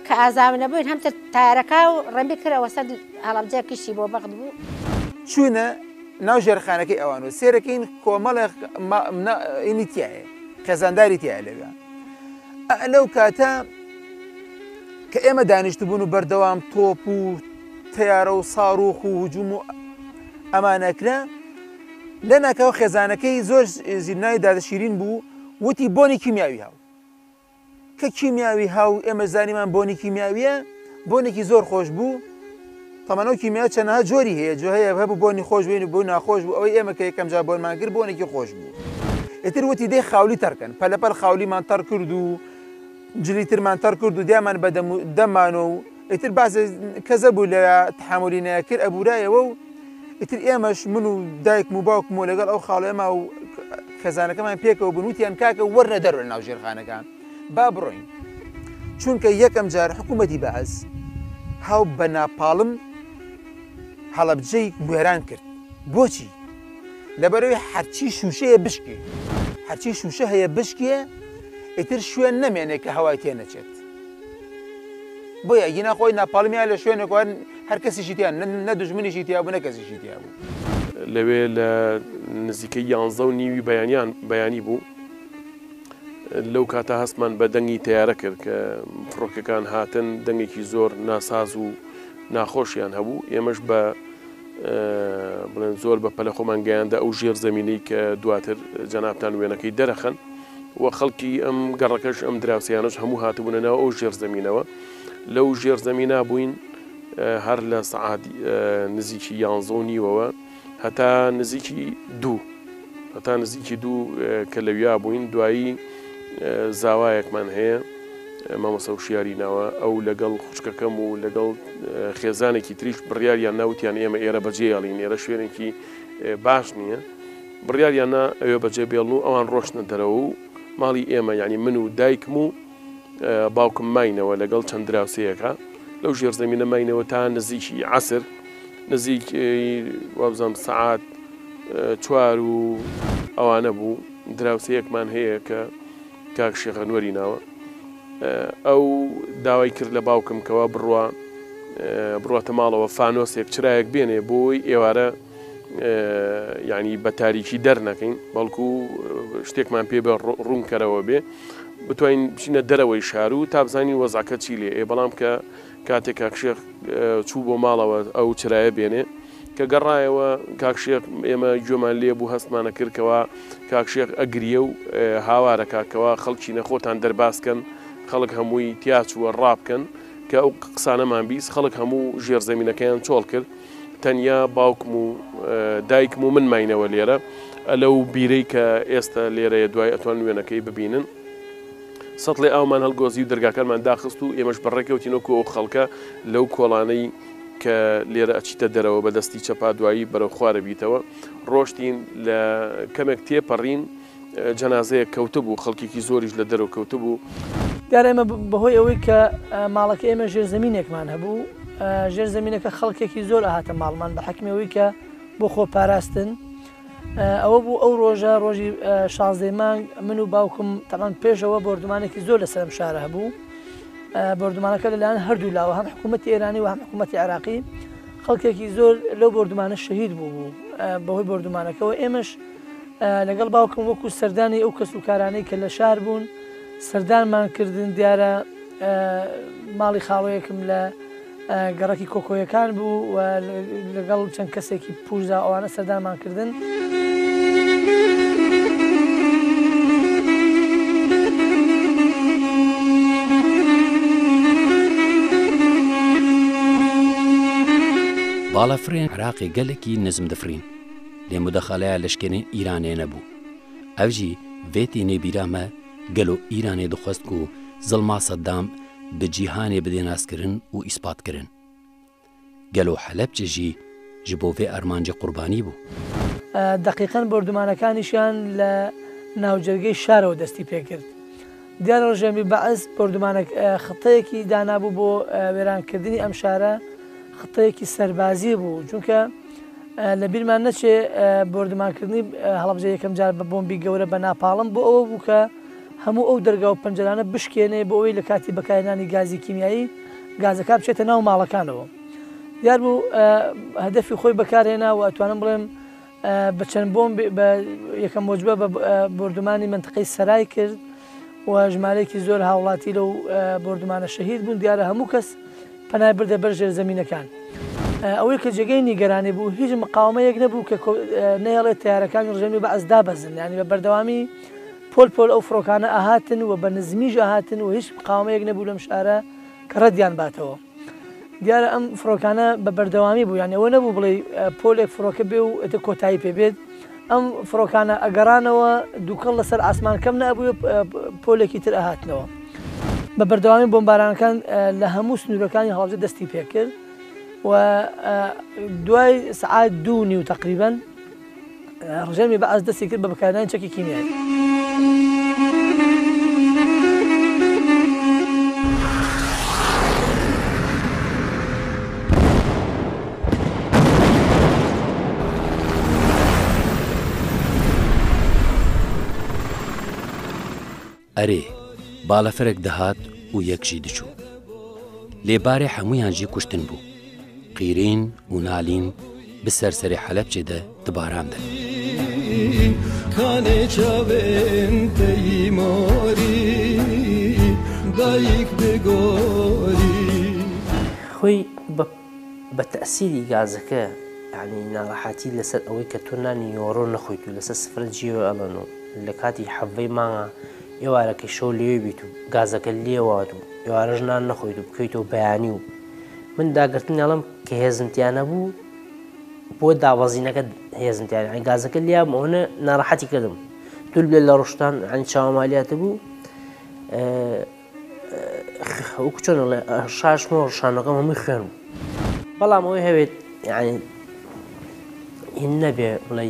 کە ئازا نەبووین هەمتر تایارەکە و ڕەمی کردەوە سەر هەڵەبجە کشتی بۆ بەغد بوو چوونە ناو ژێرخانەکەی ئەوان و سێرەکەین کۆمەڵێک ئینی تایە خێزانداری تایە لەوێ لەو کاتە کە ئێمە دانیشت بوون و بەردەوام تۆپ و تیارە و ساڕوخ و هجووم و ئەمانەکرا لە ناکەوە خێزانەکەی زۆر زیرناوی دادەشیرین بوو وتی بۆنی کیمیاوی هاو کە کیمیاوی هاو ئێمە زانیمان بۆنی کیمیاویە بۆنێکی زۆر خۆش بوو تەمەنەوە کیمیا چەنەها جۆری هەیە جۆ هەیە هەبوو بۆنی خۆش بووین و بۆ ناخۆش بوو ئەوەی ئێمە کە یەکەم جا بۆنمان کرد بۆنێکی خۆش بوو ئیتر وتی دەی خاولی تەرکەن پەلەپەل خاولیمان تەر کرد و جلی ترمان تەر کرد و دیامان بە دەممان و ئیتر باز کەزە بوو لە تحملی نەکرد ئەبورایەوە و ئیتر ئێمەش من و دایکم و باوکم و لەگەڵ ئەو خاڵێمە و خێزانەکەمان پێکەوە بن وتیان کاکە وەرنە دەرەوە ناو ژێرخانەکان با بڕۆین چونکە یەکەم جار حکوومەتی بەعەز هاو بە ناپاڵم هەڵەبجەی وێران کرد بۆچی لەبەرەوەی هەرچی شوشەیە بشکێ هەرچی شوشە هەیە بشکێ ئیتر شوێن نەمێنێ کە هەوای تێ نەچێت بۆیە ئەگینا خۆی ناپاڵمیان لە شوێنێکوان هەر کەسیشی تیان نە دوژمنیشی تیا بوو نە کەسیشی تیا بوو لەوێ لە نزیکەی 11 بەیانی بوو لەو کاتە هەستمان بە دەنگی تیارە کرد کە فڕۆکەکان هاتن دەنگێکی زۆر ناساز و ناخۆشیان هەبوو ئێمەش بە بڵێن زۆر بە پەلە خۆمان گەیاندا ئەو ژێر زەمینەی کە دواتر جەنابتان وێنەکەی دەرەخەن و خەڵکی ئەم گەڕەکەش ئەم دراوسیانش هەموو هاتبوونەوە ئەو ژێر زەمینەوە لەو ژێر زەمینا بووین هەر لە سەعات نزیکی 11:30 هەتا نزیکی 2 کە لەویا بووین دوایی زاوایەکمان هەیە مامۆستا وشیارینەوە ئەو لەگەڵ خوچکەکەم و لەگەڵ خێزانێکی تریش بڕیاریان ناوتیان ئێمە ئێرە بەجێڵین ئێرە شوێنێکی باش نییە بڕیاریان نا ئەوێ بەجێ بێڵن و ئەوان ڕۆشتنە دەرەوە و ماڵی ئێمە ینی من و دایکم و باوکم ماینەوە لەگەڵ چەند دراوسەیەەکە لەو ژێرزەمینە ماینەوە تا نزیکی عسر نزیک وابزانم سەعات 4 و ئەوانە بوو دراوسەیەکمان هەیە کە کاک شێخەنوەری ناوە ئەو داوای کرد لە باوکم کەوا بڕاتە ماڵەوە فانۆسێک چرایەک بێنێ بۆی ئێوارە ینی بە تاریکی دەرنەکەین بەڵکو شتێکمان پێ بە ڕوونکەرەوە بێ بتوانین بچینە دەرەوەی شار و تا بزانین وەزعەکە چی لێ بەڵام کە کاتێک کاکشێخ چوو بۆ ماڵەوە ئەو چرایە بێنێ کە گەڕایەوە کاکشێخ ئێمە گوێمان لێ بوو هەستمانە کردکەوە کاکشێخ ئەگریە و هاوارە کاکەوە خەڵکی نەخۆتان دەرباسکەن خەڵک هەمووی تیاچووە ڕابکەن کە ئەو قسانەمان بیست خەڵک هەموو ژێرزەمینەکەیان چۆڵ کرد تەنیا باوکم و دایکم و من ماینەوە لێرە لەو بیرەی کە ئێستا لێرەیە دوای ئەتوان وێنەکەی ببینن سەڵێ ئەومان هەڵگۆزی و دەرگاکانمان داخست و ئێمەش بەڕێکەوتینەوە ئەو خەڵکە لەو کۆڵانەی کە لێرە ئەچیتە دەرەوە بە دەستی چەپا دوایی بەرەو خوارە بیتەوە ڕۆشتین لە کەمێک تێپەڕین جەنازەیە کەوتە بوو خەڵکێکی زۆریش لە دەرەوە کەوتە بوو دیارە ئێمە بەهۆی ئەوەی کە ماڵەکە ئێمە ژێرزەمینێکمان هەبوو ژێرزەمینەکە خەڵکێکی زۆر ئاهاتە ماڵمان بە حەکمەوەی کە بۆ خۆ پاراستن ئەوە بوو ئەو ڕۆژە ڕۆژی 16 مانگ من و باوکم تەمان پێشەوە بردومانێکی زۆر لەسەرم شارە هەبوو بردومانەکە لەلایەن هەردوو لاوە هەم حکوومەتی ئێرانی و هەم حکوومەتی عراقی خەڵکێکی زۆر لەو بردومانە شەهید بوو بەهۆی بردومانەکەەوە ئێمەش لەگەڵ باوکم وەکو سەردانی ئەو کەس و کارانەی کە لە شار بوون سەردانمان کردن دیارە ماڵی خاڵۆیەکم لە گەڕەکی کۆکۆیەکان بوو و لەگەڵ چەند کەسێکی پوشدا ئەوانە سەردانمان کردن. باڵەفرێن عراقی گەلێکی نزم دەفرین لێ مدەخەلەیە لەشکێنێ ئیرانێ نەبوو ئەوژی vêtî nêbîrame gelo Îranê dixwest ku zilma Seddam bi cîhanê bidênazkirin û îspatkirin. Gelo Helepçe jî ji bo vê ermancê qurbanî bû. دقیقاً بردومانەکانیشیان لە ناوجەرگەی شارەوە دەستی پێکرد. دیارە ڕژێمی بەعز بردومانە خەتەیەکی دانابوو بۆ وێرانکردنی ئەم شارە خەتەیەکی سەربازی بوو چونکە لە بیرمان نەچێ بردومانکردنی هەڵەبجە یەکەم جار بە بۆمبی گەورە بە ناپاڵم بۆ ئەوە بوو کە هەموو ئەو دەرگا و پەنجەرانە بشکێنێ بۆ ئەوەی لە کاتی بەکارهێنانی گازی کیمیایی گازەکە بچێتە ناو ماڵەکانەوە. دیار بوو هەدەفی خۆی بەکارهێنا و ئەتوانم بڵێم بە چەند بۆمب بە یەکەم مۆجبە بە بردومانی منتقەی سەرای کرد و ژمارەیەکی زۆر هاوڵاتی لەو بردومانە شەهید بوون دیارە هەموو کەس پەنای بردە بەر ژێرزەمینەکان. ئەوەی کە جێگەی نیگەرانی بوو هیچ مقاومەیەک نەبوو کە نەیەڵێت تیارەکانی ڕژێمی بەعز دابەزن ینی بە بەردەوامی پۆل ئەو فڕۆکانە ئاهاتن و بە نزمیش ئاهاتن و هیچ مقاومەیەک نەبوو لەم شارە کە ڕەتیان باتەوە. دیارە ئەم فڕۆکانە بە بەردەوامی بوو یانەوە نەبوو بڵێ پۆلێک فڕۆکە بێ و ئەتە کۆتایی پێبێت ئەم فڕۆکانە ئەگەڕانەوە دووکەڵ لەسەر ئاسمان کەم نەبووە پۆلێکی تر ئاهاتنەوە. بە بەردەوامی بۆمبارانەکان لە هەموو سنوورەکانی هەڵبجە دەستی پێکرد و دوای سعات 2:30 تقریبا ڕژێمی بەعز دەستی کرد بە بەکارهێنانی چەکی کیمیایی. ئەرێ باڵەفرێک دەهات و یەکشی دچوو لێبارێ هەموویانجی کوشتن بوو قیرین و نالین bi serserê Helepçê de dibaran de. Kanê çavên peymarî dayîk bigorî. Xwe bi te'sîrî gazeke yanî narahetî li ser ew ke tu nanî yoro nexwît û li ser sifir ciyê elan û li katî hevvê manga êwarekê şew lêwê bît û gazeke lê wat û êware ji nan nexwît û bikevîtەوە beyanî û min dagirtin helam kê hêzimtiyan hebû بۆ داوازینەکە هێزمتیان یعنی گازەکە لیا ئەوە ناڕەحەتی کردم دوول بێت لە ڕۆشتان ئەنی چاوەمالیاتە بوو وەکو چۆن شاشمە ڕشانەکەم هەمووی خوێن بوو بەڵام ئەوەی هەوێت یعنی هین نەبێ بڵێ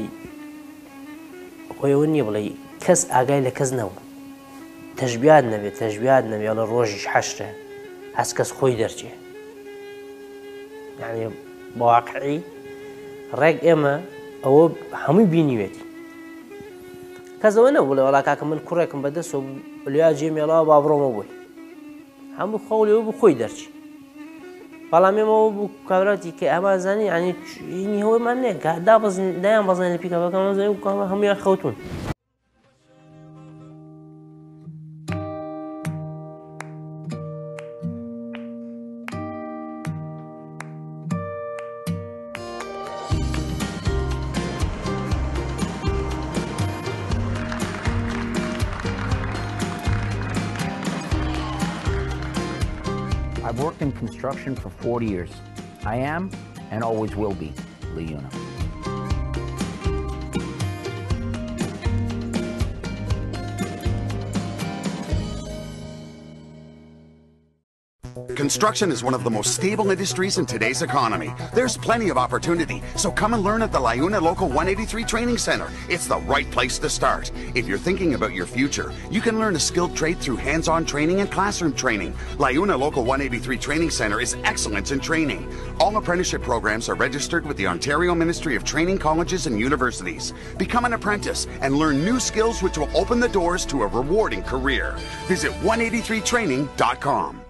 خۆیەوە نییە بڵێ کەس ئاگای لە کەس نەبوو تەشبیات نەبێ لە ڕۆژیش حەشرە هەست کەس خۆی دەرچێ یعنی بەواقعی ڕێک ئێمە ئەوە هەمووی بینیوێتی کەسەوە نەبوو لە وەڵا کاکە من کوڕێکم بەدەستەوە لیا جێمێڵەوە با بڕۆمە بووی هەموو خەولێەوە بوو خۆی دەرچی بەڵام ئێمەوە بوو کابراتی کە ئەمازانی ینی هینی هەوەیمان نێ کە دایان بەزانێ لە پیکەپەکەمە هەمویان خەوتون I've worked in construction for 40 years. I am, and always will be, LiUNA. Construction is one of the most stable industries in today's economy. There's plenty of opportunity, so come and learn at the LiUNA Local 183 Training Center. It's the right place to start. If you're thinking about your future, you can learn a skilled trade through hands-on training and classroom training. LiUNA Local 183 Training Center is excellence in training. All apprenticeship programs are registered with the Ontario Ministry of Training Colleges and Universities. Become an apprentice and learn new skills which will open the doors to a rewarding career. Visit 183training.com.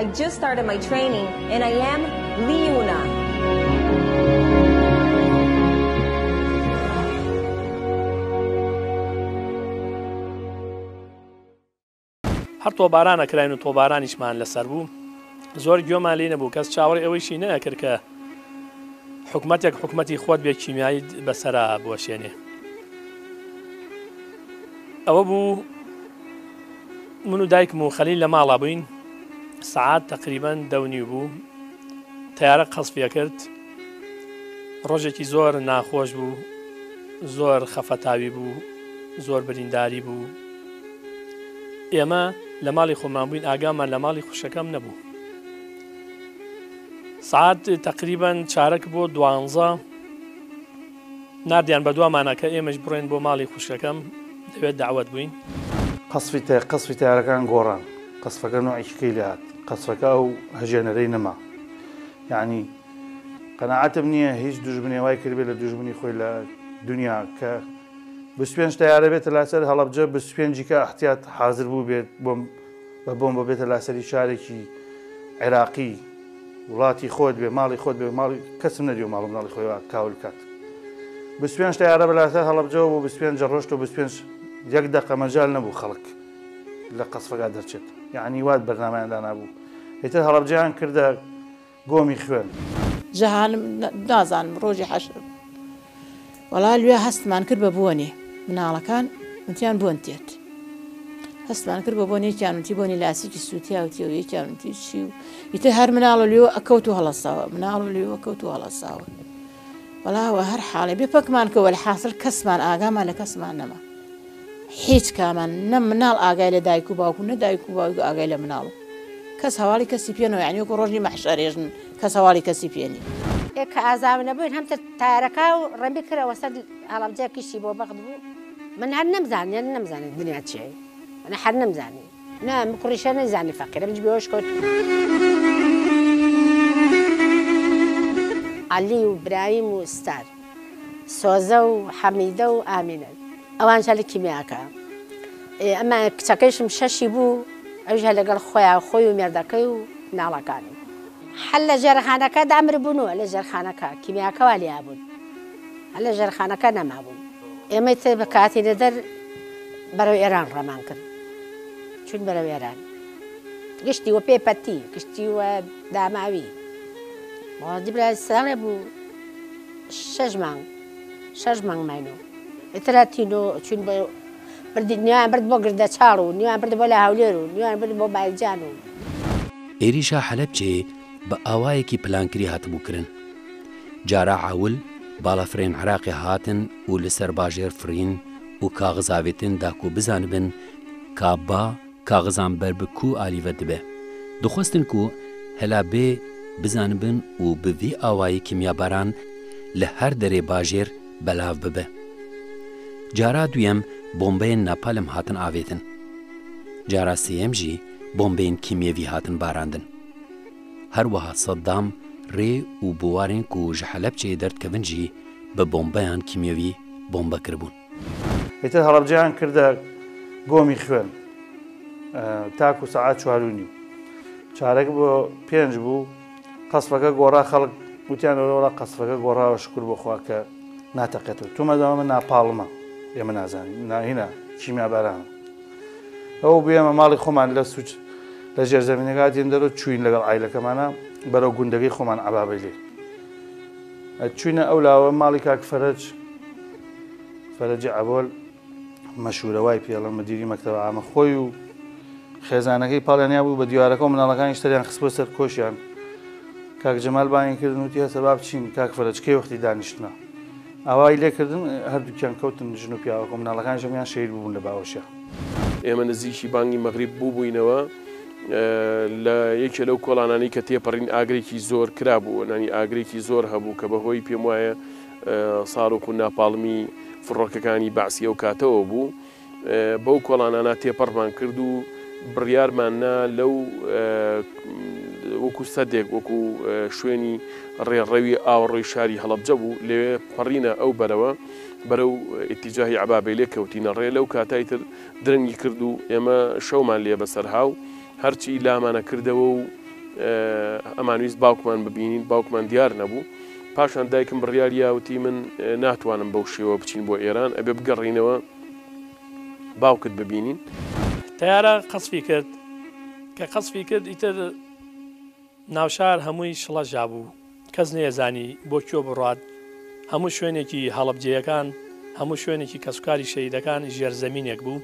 I just started my training, and I am LiUNA. هەر تۆبارانە کراین و تۆبارانیشمان لەسەر بوو زۆر گوێمان لێ نەبوو کەس چاوەڕی ئەوەیشی نەکرد کە حکومەتێک حکومەتی خۆت بێ کیمیایی بەسەرا بوەشێنێ ئەوە بوو من و دایکم و خەلیل لە ماڵا بووین سعات تقریبا دەونی بوو تیارە قەسفیە کرد ڕۆژێکی زۆر ناخۆش بوو زۆر خەفەتاوی بوو زۆر برینداری بوو ئێمە لە ماڵی خۆمان بووین ئاگامان لە ماڵی خوشەکەم نەبوو سعات تقریبا چارەک بۆ 12 نردیان بە دوامانە کە ئێمەش بڕێن بۆ ماڵی خوشەکەم دەوێت داوەت بووین قەسفی تیارەکان گۆڕان قەسفەکە نوعیشکەی لات قەسفەکە ئەو هەژێنەرەی نەما یعنی قەناعەتم نییە هیچ دوژمنی وای کردبێت لە دوژمنی خۆی لە دنیا کە 25 تیارە بێتە لاسەر هەڵەبجە 25 کە احتیاط حاضر بوو بێت بە بۆمبە بێتە لاسەری شارێکی عێراقی وڵاتی خۆت بێ ماڵی خۆت بێ ماڵی کەسم نەدیوە ماڵ ماڵی خۆی کاول کات 25 تیارە بە لاسەر هەڵەبجەوە بۆ 25 ڕۆژ و 25 یەک دەقە مەجال نەبوو خەڵک لە قەسفەکە دەرچێت یعنی وات بەرنامەیاندا نابوو ئێتر هەڵەبجەیان کردە گۆمی خوێن جەهانم نازانم ڕۆژی حەشر وەڵا لێ هەستمان کرد بە بۆنێ مناڵەکان وتیان بۆن تێت هەستمان کرد بە بۆنێکیان وتی بۆنی لاسیکی سووتیاوتی و یەکیان وتی چی و ئیتر هەر مناڵە لێوە ئەکەوت و هەڵەساوە مناڵ لێوە کەوت و هەڵەساوە وەڵاوە هەر حاڵێ بێ پەکمان کە وەلحاسڵ کەسمان ئاگامان لە کەسمان نەما هیچ کامان نە مناڵ ئاگای لە دایک و باوکو نە دایک و باوک ئاگای لە مناڵ کەس هەواڵی کەسی پێنەوە یعنی وەکو ڕۆژی مەحشەرێژن کەس هەواڵی کەسی پێنی کە ئازاو نەبووین هەم تارەکە و ڕەمی کرەوە سەر هەڵەبجە کیشی بۆ بەخت بوو من هەر نەمزانێت دنیا چێ من هەر نەمزانی نا کوڕیشە نەزانی فەقیرە بنج بێوەش کەوت عەلی و برایم و ستار سۆزە و حەمیدە و ئامینە ئەوان لە کیمیاکە ئەمە کچەکەیشم شەشی بوو ئەوژە لەگەڵ خۆیان خۆی و مێردەکەی و ناڵەکانی هەر لە ژێرخانەکە دامر بوونەوە لە ژێرخانەکە کیمیاکەوا لیا بوون هەر لە ژێرخانەکە نەمابوون ئێمەی تر بە کاتی لەدەر بەرەو ئێران ڕەمان کرد چون بەرەو ئێران گشتی وە پێپەتی گشتی وە داماوی دیبرا ساڵێ بوو 6 مانگ ماینەوە ئێترا تینۆ چون بە بردی نیوان برد بۆ گردە چاڵ و نیوان برد بۆ لە هەولێر و نیوان برد بۆ بایجان و عێریشا حەلەبجێ بە ئاوایەکی پلانکری هاتبووکردن جارا عاول باڵەفرێن عراقی هاتن و لەسەر باژێر فرین و کاغزاوێتن داکو بزانبن کابا کاغزان بربک و ئالیڤە دبێ دخواستن کو هەلا بێ بزانبن و بڤی ئاوایی کیمیاباران لە هەر دەرێ باژێر بەلاو ببێ جارا دویەم بۆمبەیەن ناپالم هاتن ئاوێتن جارا سێەم ژی بۆمبەیەن کیمێوی هاتن باراندن هەروەها سەددام ڕێ و بوارێن و ژە حەلەبجێ دەردکەون ژی بە بۆمبەیان کیمێوی بۆمبە کردبوون ئێتر هەڵەبجەیان کردە گۆمی خوێن تاکو سەعات 4:30 چارەک بۆ 5 بوو قەسفەکە گۆڕا خەڵک وتیان وەڵا قەسفەکە گۆڕاوە شکر بۆ خوا کە ناتەقێتەوە تومەداوە من ناپاڵمە ئێمە نازانین ناهینە کیمیابارانە ئەو بێمە ماڵی خۆمان لە سوچ لە ژێرزەمینەکە دێن دەرەوە چوین لەگەڵ عایلەکەمانە بەرەو گوندەکەی خۆمان عەبابەی لێ چوینە ئەو لاوە ماڵی کاک فەرەجی عەبۆل مەشهورە وای پێڵە مدیری مەکتەبە عامە خۆی و خێزانەکەی پاڵیانیا بوو بە دیوارەکە و مناڵەکانی شتەریان خستبووە سەر کۆشیان کاک جەمال بانگی کردن وتی هەسە با بچین کاک فەرەج کەی وەختی دانیشتنە ئاوای لێکردن هەردووکیان کەوتن ژن و پیاوەکە و مناڵەکان ژەمیان شەید بوون لە باوەشە ئێمە نزیکی بانگی مەغریب بووبووینەوە لە یەکێ لەو کۆڵانانی کە تێپەڕین ئاگرێکی زۆر کرابوو نانی ئاگرێکی زۆر هەبوو کە بەهۆی پێم وایە ساڕۆک و ناپاڵمی فڕۆکەکانی باسی ئەو کاتەوە بوو بەو کۆڵانانە تێپەڕمان کرد و بڕیارماننا لەو وەکو سەدێک وەکو شوێنی ڕێڕەوی ئاوەڕۆی شاری هەڵەبجە بوو لێوێ پەڕینە ئەو بەرەوە بەرەو ئیتیجاهی عەبابەی لێ کەوتینە ڕێ لەو کاتای تر درەنگی کرد و ئێمە شەومان لێ بەسەر هاو هەرچی لامانە کردەوە و ئەمانویست باوکمان ببینین باوکمان دیار نەبوو پاشان دایکم بڕیاریاوتی من ناتوانم بەو شێوە بچین بۆ ئێران ئەبێ بگەڕینەوە باوکت ببینین تیارە قەسفی کرد کە قەسفی کرد ئیتر ناوشار هەمووی شڵەژا بوو کەس نێزانی بۆ کوێ بڕات هەموو شوێنێکی هەڵەبجەیەکان هەموو شوێنێکی کەسوکاری شەیدەکان ژێرزەمینێک بوو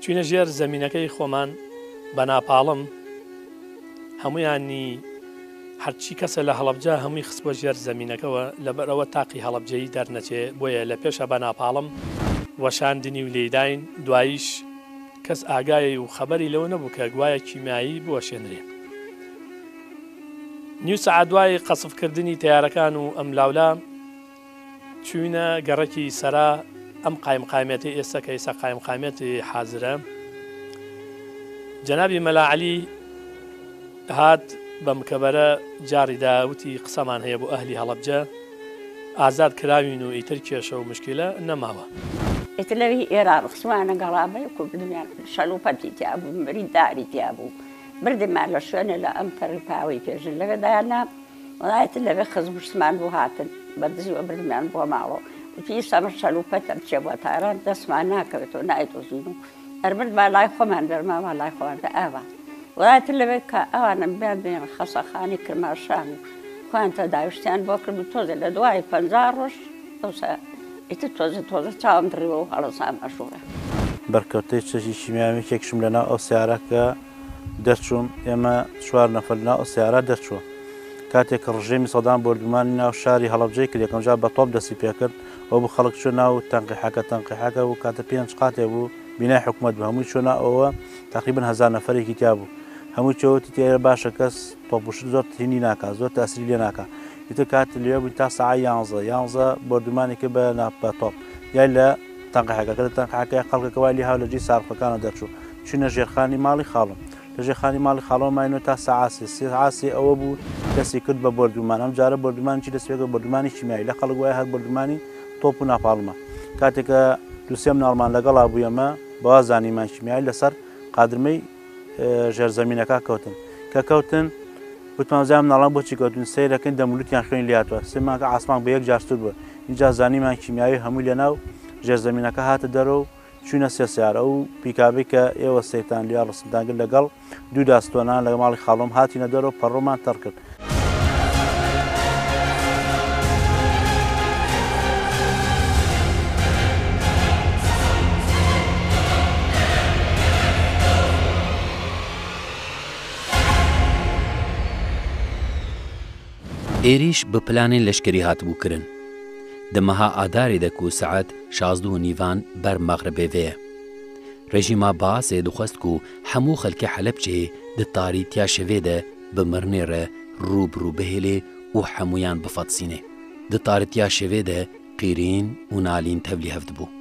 چوینە ژێر زەمینەکەی خۆمان بە ناپاڵم هەمویانی هەرچی کەسە لە هەڵەبجە هەمووی خست بۆ ژێر زەمینەکەەوە لەبەرەوە تاقی هەڵەبجەی دەرنەچێ بۆیە لە پێشە بە ناپاڵم وەشاندنی و لێداین دواییش کەس ئاگایە و خەبەری لەوە نەبوو کە گوایە کیمیایی بوەشێنرێ نیو سەعات دوای قەسفکردنی تیارەکان و ئەم لاولا چوینە گەڕەکی سەرا ئەم قایمقامێتی ئێستا کە ئێستا قایمقامێتی حازرە جەنابی مەلا عەلی هات بەم کەبەرە جاڕیدا وتی قسەمان هەیە بۆ ئەهلی هەڵەبجە ئازاد کراوین و ئیتر کێشە و مشکلە نەماوە ئیتر لەوی ئێران قسمانە گەڵابەی کوردمیان شەلوپەتی تیا بوو برینداری تیا بوو بردمان لە شوێنە لە ئەم پەڕیپاوەی پێژن لەوێدایانە وڵایەتە لەوێ خزمشتمان بوو هاتن بەدزیوە بردمان بۆ ماڵەوە وتی ئێستامە شەلوپەتە بچێ بۆ تاران دەستمان ناکەوێتەوە نایدۆزین و ئەربرد با لای خۆمان دەرماوە لای خۆواندا ئاوا وڵایەتە لەوێ کە ئەوانە بیان بێن خەسەخانی کرماشان و خوانتە داویشتیان بۆ کرد و تۆزە لە دوای 50 ڕۆژ ئەوسا ئیتر تۆزە چاوم دڕیوە و هەڵەسام ئەشوڕە بەرکەوتەی چەشی کیمیاوی کێکشم لەناو ئەو سیارەکە دەرچووم ئێمە 4 نەفەر لەناو ئەو سیارە دەرچووە کاتێک کە ڕژێمی سەدام بردومانی ناو شاری هەڵەبجەی کرد یەکەم جار بە تۆپ دەستی پێکرد ئەو بوو خەڵک چۆ ناو تەنقیحەکە و کاتە 5 قاتێ بوو بینای حکوومەت بە هەمووی چۆنا ئەوە تقریبن 1000 نەفەرێکی تیا بوو هەموو چەوەتی تێرە باشە کەس تۆپوشت زۆر تینی ناکات زۆر تاسری لێ ناکات ئیتر کات لێ بووین تا ساعت 11 بردومانێکە بە ناپە تۆپ یای لە تەنقەکە لە تەنقەکە خەڵکەکەوای لێ هاو لە جێی سارفەکانە دەرچوو چونە ژێرخانی ماڵی خاڵم لە ژێرخانی ماڵی خاڵەوە ماینەوە تا ساعاسی ئەوە بوو دەستی کرد بە بردومان ئەم جارە بردومانکی دەستێکە بردومانی شیمیایی لە خەڵک وایە هەر بردومانی تۆپ و ناپاڵمە کاتێکە دووسێ مناڵمان لەگەڵا بوویەمە بەوا زانیمان شیمیایی لەسەر قادرمەی ژێرزەمینەکە کەوتن کە کەوتن وتمان زیام ناڵام بۆچی کەوتن سیرەکەن دەمولوتیان خوێن لاتوە سێمانکە ئاسمان بە یەک جارستر بووە اینجا زانیمان کیمیایی هەمووی لەناو ژێرزەمینەکە هاتە دەرەوە و چوونە سێ سیارە و پیکابی کە ئێوە سەیتان لیا ڕستدانگرت لەگەڵ دوو داستۆنان لە ماڵی خاڵۆم هاتینە دەرەوە پەڕۆمان تەڕ کرد. ئێریش بە پلانێن لەشکری هاتبووکردن دەمەها ئادارێ دەک و سەعات 16 بەر مەغربێڤەیە ڕێژیما باسێ دخواست و هەموو خەلکە حەلەبجێ دتاری تیا شەوێدە بمرنێرە ڕووبڕوو بهێلێ و هەمویان بفەتسینێ دتارتیا شەوێدە قیرین و نالین تەولی هەفت بوو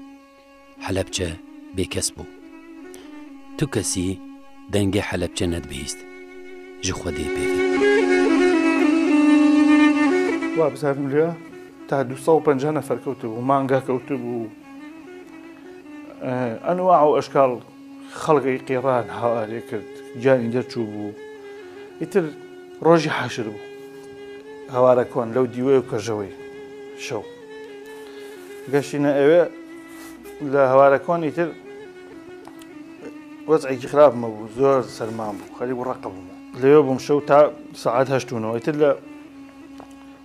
حەلەبجە بێکەس بوو تو کەسی دەنگێ حەلەبجە نەتبیست ji Xwedê pêvî وا بزانم لێ تا 250 نەفەر کەوتبوو مانگا کەوتبوو ئەنواع و ئەشکال خەڵکی قێڕان هاوارێ کرد گیانی دەرچوو بوو ئیتر ڕۆژی حەشر بوو هەوارە کۆن لەو دیوێ و کەژەوەی شەو گەشتینە ئەوێ لە هەوارە کۆن ئیتر وەزعێکی خراپمە بوو زۆر سەرمان بوو خەریک و ڕەقە بووم لەوێ بووم شەو تا سەعات هەشتونەوە ئیتر لە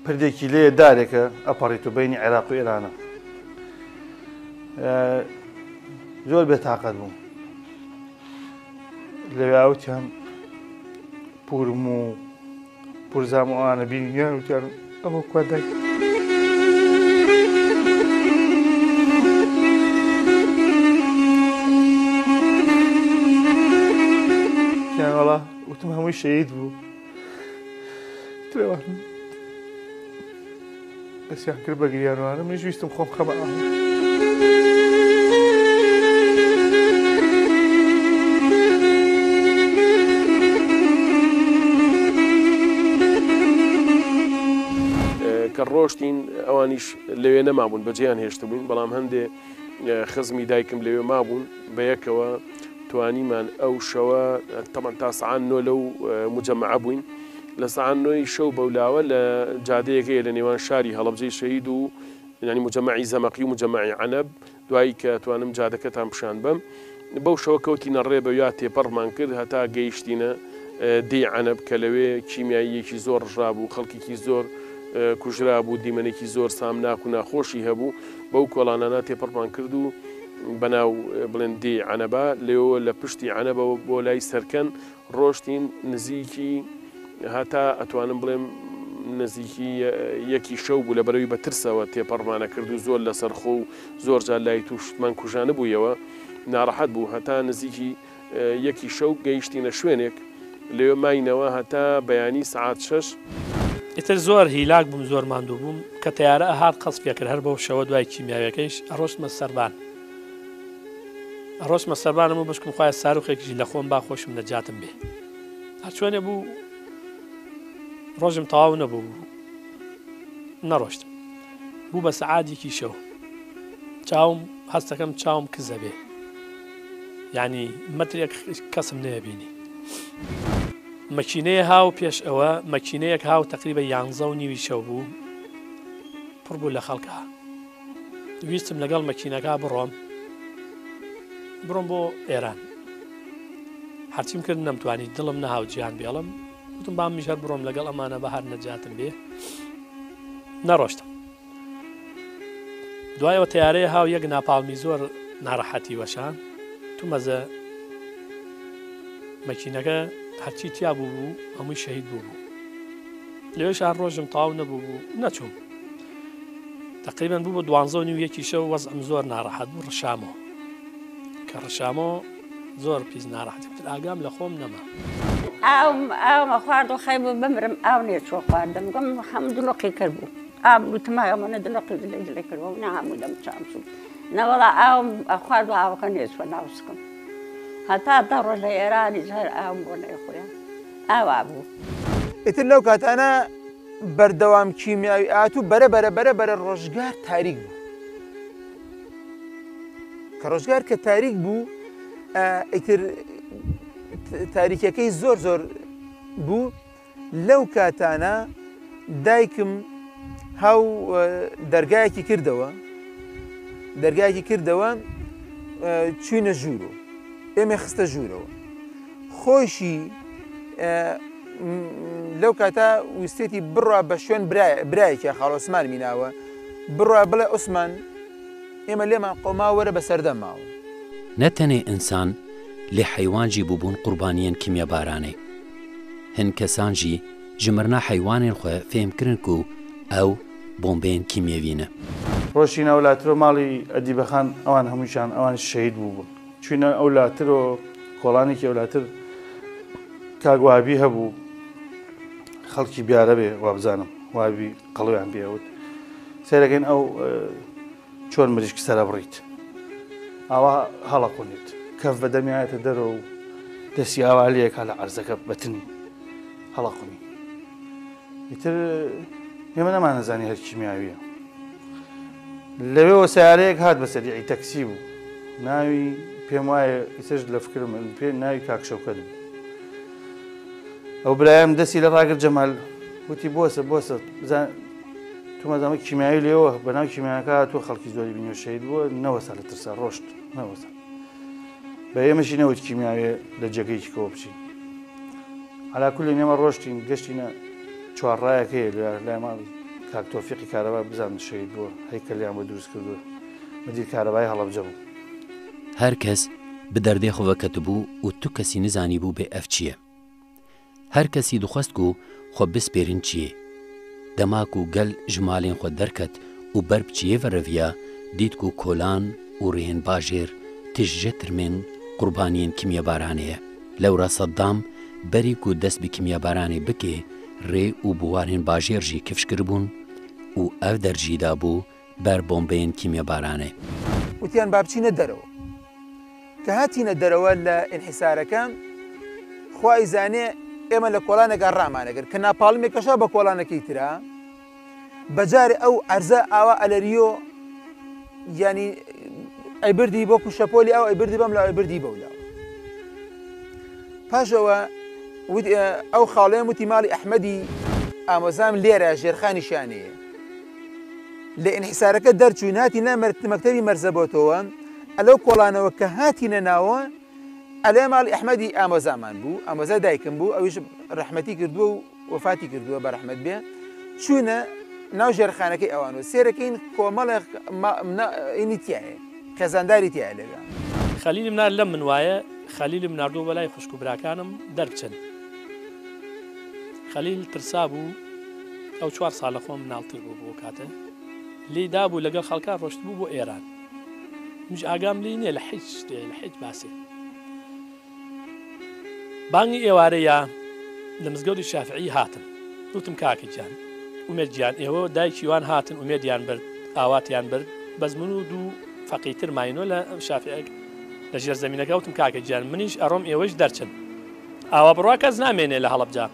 پردێکی لێ دارێکە ئەپەڕیت و بینی عێراق و ئێرانە زۆر بێتاقەت بووم لەوێ ئاوتیان پورم و پورزام و ئەوانە بینیان وتیان ئەمە کوادای وەڵا وتم هەمووی شەهید بوو ترێوان دەستیان کرد بە گریانوانە منیش ویستم خۆم خەمە کە ڕۆشتین ئەوانیش لەوێ نەمابوون بەجێیان هێشت بووین بەڵام هەندێ خزمی دایکم لەوێ مابوون بە یەکەوە توانیمان ئەو شەوە تەمان تا سەعات 9 لەو مجەمەعە بووین لە سەعات 9 شەو بەولاوە لە جادەیەکەیە لە نێوان شاری هەڵەبجەی شەهید و ینی مجەمەعی زەمەقی و مجەمەعی عەنەب دوایی کە توانم جادەکەتان پیشان بەم بەو شەوە کەوتینە ڕێ بە یا تێپەڕمان کرد هەتا گەیشتینە دێی عەنەب کە لەوێ کیمیاییەکی زۆر ڕژابوو خەڵکێکی زۆر کوژرا بوو دیمەنێکی زۆر سامناک و ناخۆشی هەبوو بەو کۆڵانانە تێپەڕمان کرد و بەناو بڵێن دێی عەنەبە لێەوە لە پشتی عەنەبەوە بۆ لای سەرکەن ڕۆشتین نزیکی هەتا ئەتوانم بڵێم نزیکی یەکی شەو بوو لە بەرەوی بە ترسەوە تێپەڕمانە کرد و زۆر لەسەر خۆ و زۆر جار لای تووشمان کوژانە بوویەوە ناڕەحەت بوو هەتا نزیکی یەکی شەو گەیشتینە شوێنێک لێوێ ماینەوە هەتا بەیانی سەعات 6 ئیتر زۆر هیلاک بووم زۆر ماندوو بووم کە تەیارە ئەهات قەسپێ کرد هەر بەو شەوە دوای کیمیاویەکەیش ئەڕۆشتمە سەربان ئەڕۆشتمە سەربانم و بشکم خوای ساروخێکیشی لە خۆم با خۆشم نەجاتم بێ هەرچوانێ بوو ڕۆژم تەواو نەبوو نەڕۆشتم بوو بە سەعاتێکی شەو چاوم هەستەکەم چاوم کزە بێ یعنی مەترێک کەسم نەیەبینی مەکینەیە هاو پێش ئەوە مەکینەیەک هاو تقریبا 11:30 شەو بوو پڕ بوو لە خەڵکە ویستم لەگەڵ مەکینەکە بڕۆم بۆ ئێران هەرچیم کرد نەمتوانی دڵم نەهاو جیان بێڵم وتم بام میشەر بڕۆم لەگەڵ ئەمانە بە هەر نەجاتم بێ نەڕۆشتم دوایەوە تیارەیە هاو یەک ناپاڵمی زۆر ناڕەحەتی وەشان تو مەزە مەکینەکە هەرچی تیا بوو هەمووی شەهید بوو لەوێش هەر ڕۆژم تاو نەبوو نەچوم تقریبا بوو بە 12:30 شەو وەزعم زۆر ناڕەحەت بوو ڕشامەوە کە ڕشامەوە زۆر پیس ناڕەحەتی کرد ئاگام لە خۆم نەما ئاو مە خوارد و خەی بوو بمرم ئاو نێ چۆ خواردم گەم هەموو دڵۆقی کرد بوو ئام وتمایە منە دڵۆقی دلێ کردەوە نە هەموو دەم چامسوو نەوەڵا ئاوم خوارد و ئاوەکە نێچوە ناوسکم هەتا دە ڕۆژ لە ئێرانی هەر ئاوم بۆ نەیخۆیان ئاوا بوو ئیتر لەو کاتانە بەردەوام کیمیاوی ئاتوو بەرە ڕۆژگار تاریک بوو کە ڕۆژگار کە تاریک بوو ئیتر تاریکەکەی زۆر بوو لەو کاتانە دایکم هاو دەرگایەکی کردەوە چوینە ژوورۆ ئێمە خستە ژوورەوە خۆشی لەو کاتە ویستێتی بڕە بە شوێن برایەکی خاڵۆسمان میناوە بڕە بڵێ عوسمان ئێمە لێمان قۆما وەرە بە سەردەم ماوە نەتەنێ ئینسان لێ حەیوانجی بووبوون قوربانیان کیمیە بارانەی هەن کەسانجی ژمرنا حەیوانێن خۆ فێمکردن و ئەو بۆمبێن کیمیەوینە ڕۆژینە ئەولاترۆ ماڵی ئەدیبەخان ئەوان هەمووشان ئەوان شەهید بووبوون چوینە ئەولاترۆ کۆڵانێکی ئەولاتر کاگوابی هەبوو خەڵکی بیارە بێ وابزانم وابی قەڵویان بێوت سێرەکەین ئەو چۆن مریشک سەرە بڕیت ئاوا هەڵەقونیت کەف بە دەمیایەتە دەرەوە و دەستی ئاوالەیەکا لە عەرزەکە بەتنی هەڵەقونی ئیتر ئێمە نەمانەزانی هەر کیمیاویە لەوێەوە سیارەیەک هات بە سەریعی تەکسی بوو ناوی پێم وایە ئیسەش لە فکرم پێ ناوی کاکشەوکەت بوو ئەو برایەم دەستی لە ڕاگرت جەمال وتی بۆسە تومەزانمە کیمیایی لێەوە بە ناو کیمیاکە تۆ خەڵکی زۆری بینی و شەید بووە نەوەسا لە ترسا ڕۆشت نەوەسا بە ئێمەشی نەوت کیمیاوێ لە جێگەیەکی کەوە بچین عەلاکولێن ئێمە ڕۆشتین گەشتینە چوارڕایەکەیە لای ماڵی کاک تۆفیقی کارەبا بزانم شەید بووە هەیکەلیان بۆ دروست کردووە مدیر کارەبای هەڵەبجە بوو هەر کەس بە دەردێ خۆڤەکەت بوو و تو کەسی نزانی بوو بێ ئەف چییە هەر کەسی دخواست و خۆ بسپێرین چییە دەماک و گەل ژمالێن خۆ دەرکەت و بەر بچیە ڤەرەڤیا دیت و کۆلان و ڕێن باژێر تژە ترمێن قوربانیên کیمیەبارانەیە لەورە سەددام بەریک و دەست بە کیمیەبارانێ بکێ ڕێ و بوارێن باژێرژی کفشکرد بوون و ئەو دەرجیدا بوو بەر بۆمبەیەن کیمیەبارانێ وتیان با بچینە دەرەوە کە هاتینە دەرەوە لە ئینحیسارەکە خوای زانێ ئێمە لە کۆڵانێکا ڕامانەگەر کە ناپاڵمێکەشا بە کۆڵانەکەی ترا بەجارێ ئەو عەرزە ئاوا ئەلەریۆ ینی ئەیبردی بۆ کوشەپۆلی ئەو ئەیبردی بەم لا ئەیبردی بەولا پاشەوە ئەو خاڵێم وتی ماڵی ئەحمەدی ئامۆزام لێرە ژێرخانی شانەیە لە ئینحیسارەکە دەرچوین هاتینە مەکتەبی مەرزەبۆتەوە ئەلەو کۆڵانەوە کە هاتینە ناوە ئەلێ ماڵی ئەحمەدی ئامۆزامان بوو ئامۆزا دایکم بوو ئەویش ڕەحمەتی کردووە و وەفاتی کردووە بە ڕەحمەت بێ چوونە ناو ژێرخانەکەی ئەوانەوە سێرەکەین کۆمەڵێک ئینی تایە خێزانداری تایە لێرە خەلیلم نار لەم من وایە خەلیلم ناردووە بەلای خوشک و براکانم دەربچن خەلیل ترسا بوو ئەو 4 ساڵە خۆم مناڵتر بوو بۆ کاتە لێی دابوو لەگەڵ خەڵکان ڕۆشت بوو بۆ ئێران مش ئاگام لی نییە لە هیچ شتێ لە هیچ باسێ بانگی ئێوارەیە لە مزگەوتی شافعی هاتم وتم کاکی جان ئومێد گیان ئێوە دایکیوان هاتن ئومێدیان برد ئاواتیان برد بەس من و دوو فەقیتر ماینۆ لە شافعەک لە ژێر زەمینەکە وتم کاکە گیان منیش ئەڕۆم ئێوەش دەرچن ئاوا بڕوا کەس نامێنێ لە هەڵەبجا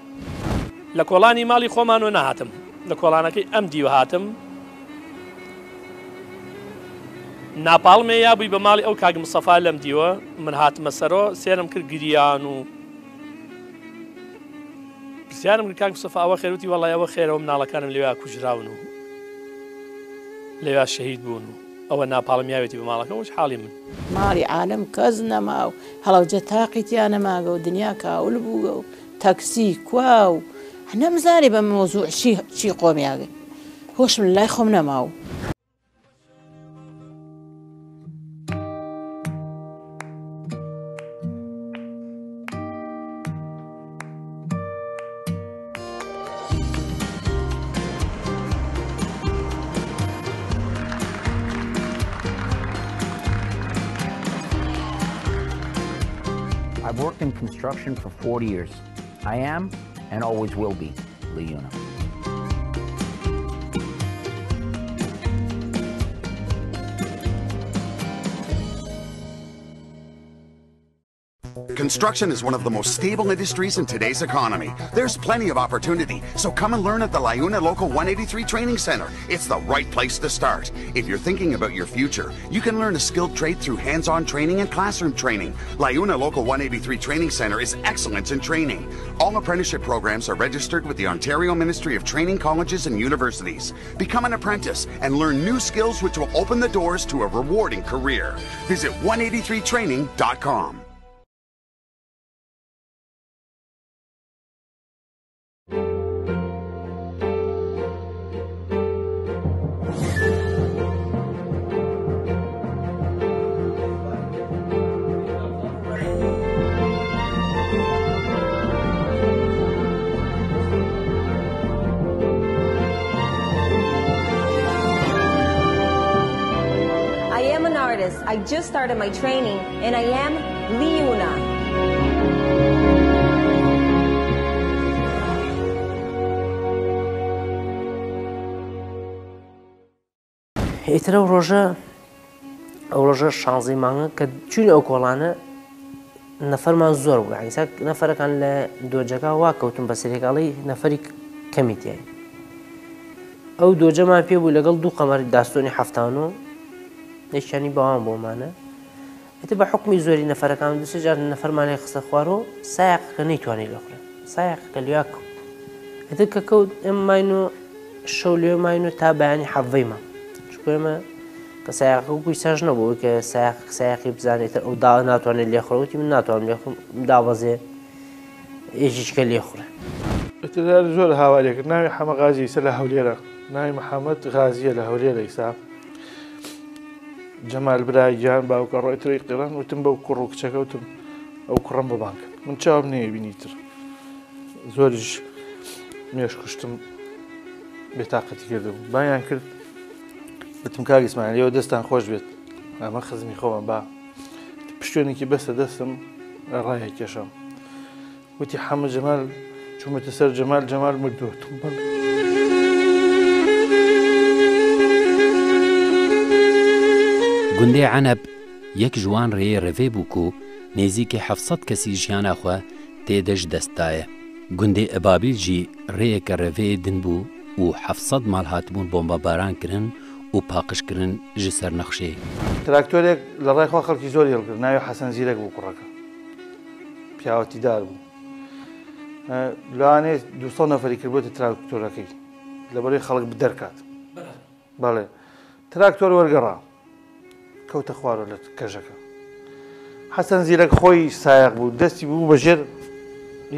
لە کۆڵانی ماڵی خۆمانەوە نەهاتم لە کۆڵانەکەی ئەم دیوە هاتم ناپاڵمێ یابووی بە ماڵی ئەو کاک مستەفا لەم دیوە من هاتمە سەرۆ سێرم کرد گریان و پرسیارم کرد کاک مستەفا ئەوە خێروتی وەڵای ئەوە خێرەوە مناڵەکانم لێوە کوژراون و لێوە شەهید بوون و ئەوە ناپاڵمیاوێتی بە ماڵەکەەوەش حاڵی من ماڵی عالم کەس نەما و هەڵەوجە تاقیتیان نەماگە و دنیا کاول بووگە و تەکسی کوا و نەمزانی بە مۆزوع چی قۆمیاگە هۆشم لای خۆم نەما و I've worked in construction for 40 years. I am and always will be LiUNA. Construction is one of the most stable industries in today's economy. There's plenty of opportunity, so come and learn at the LiUNA Local 183 Training Center. It's the right place to start. If you're thinking about your future, you can learn a skilled trade through hands-on training and classroom training. LiUNA Local 183 Training Center is excellence in training. All apprenticeship programs are registered with the Ontario Ministry of Training Colleges and Universities. Become an apprentice and learn new skills which will open the doors to a rewarding career. Visit 183training.com. I just started my training, and I am LiUNA. ئیتر ئەو ڕۆژە شانزەی مانگە کە چوونی ئەو کۆڵانە نەفەرمان زۆر بوو، یعنی نەفەرەکان لە دۆجەکە وا کەوتم بە سەرێکاڵی نەفەری کەمی تیای. ئەو دۆجەمان پێ بوو لەگەڵ دوو قەمەر داستۆنی هەفتانۆ یەکیانی بەوان بۆمانە. ئێتر بە حکمی زۆری نەفەرەکان دووسێ جار نەفەرمانەی خستە خوارەوە سایەقەکە نەیتوانێت لێخورێ، سایەقەکە لیا کەوت. ئێتر کە کەوت ئێمە ماینۆ شەو لێ ماینۆ تا بەیانی حەڤەیمە، چونکە ئێمە کە سایەقەکە وەکوی سەرژ نەبوو کە سایەقی بزانێتە ئەو دا ناتوانێت لێخورێ، وتی من ناتوانم لێخم دابەزێ ئێژیچکە لێخورێ. ئێتر زۆر هاوارێکرد. ناوی حەمە غازی ئیسا لە هەولێرە، ناوی محەممەد غازیە لە هەولێرە ئیسا. جەمال برای گیان باوکە ڕۆیتری قیڕان وتم بەو کوڕ و کچەکە وتم ئەو کوڕم بەبان کرد. من چاوم نەیە بینیتر، زۆریش مێش کوشتم بێتاقەتی کردم. بایان کرد وتم کاک ئیسماعیل ئێوە دەستان خۆش بێت، ئەمە خزمی خۆمە با پشتێنێکی بەستە دەستم ڕایە کێشم. وتی حەمە جەمال چوومەتە سەر جەمال مردووەتم. گوندێ عەنەب یەک جوان ڕێی ڕێڤێ بوو و نێزیکە 700 کەسی ژیاناخوا تێدەش دەستایە. گوندێ ئەبابیلجی ڕێیەکە ڕێڤێ دن بوو و 700 ماڵ هاتبوون بۆمبەبارانکردن و پاقشکردن ژە سەر نەخشێ. تراکتۆرێک لە ڕێخوا خەڵکی زۆر هێڵکرد، ناوی حەسەن زیرەک بوو کوڕەکە، پیاوەتیدار بوو. لەوانێ 200 نەفەری کردبووەتە تراکتۆرەکەی لەبەرەوەی خەڵک بدەرکات. بەڵێ تراکتۆر وەرگەڕا کەوتە خوارە لە کەژەکە. حەسەن زیرەک خۆی سایق بوو، دەستی بوو بەژێر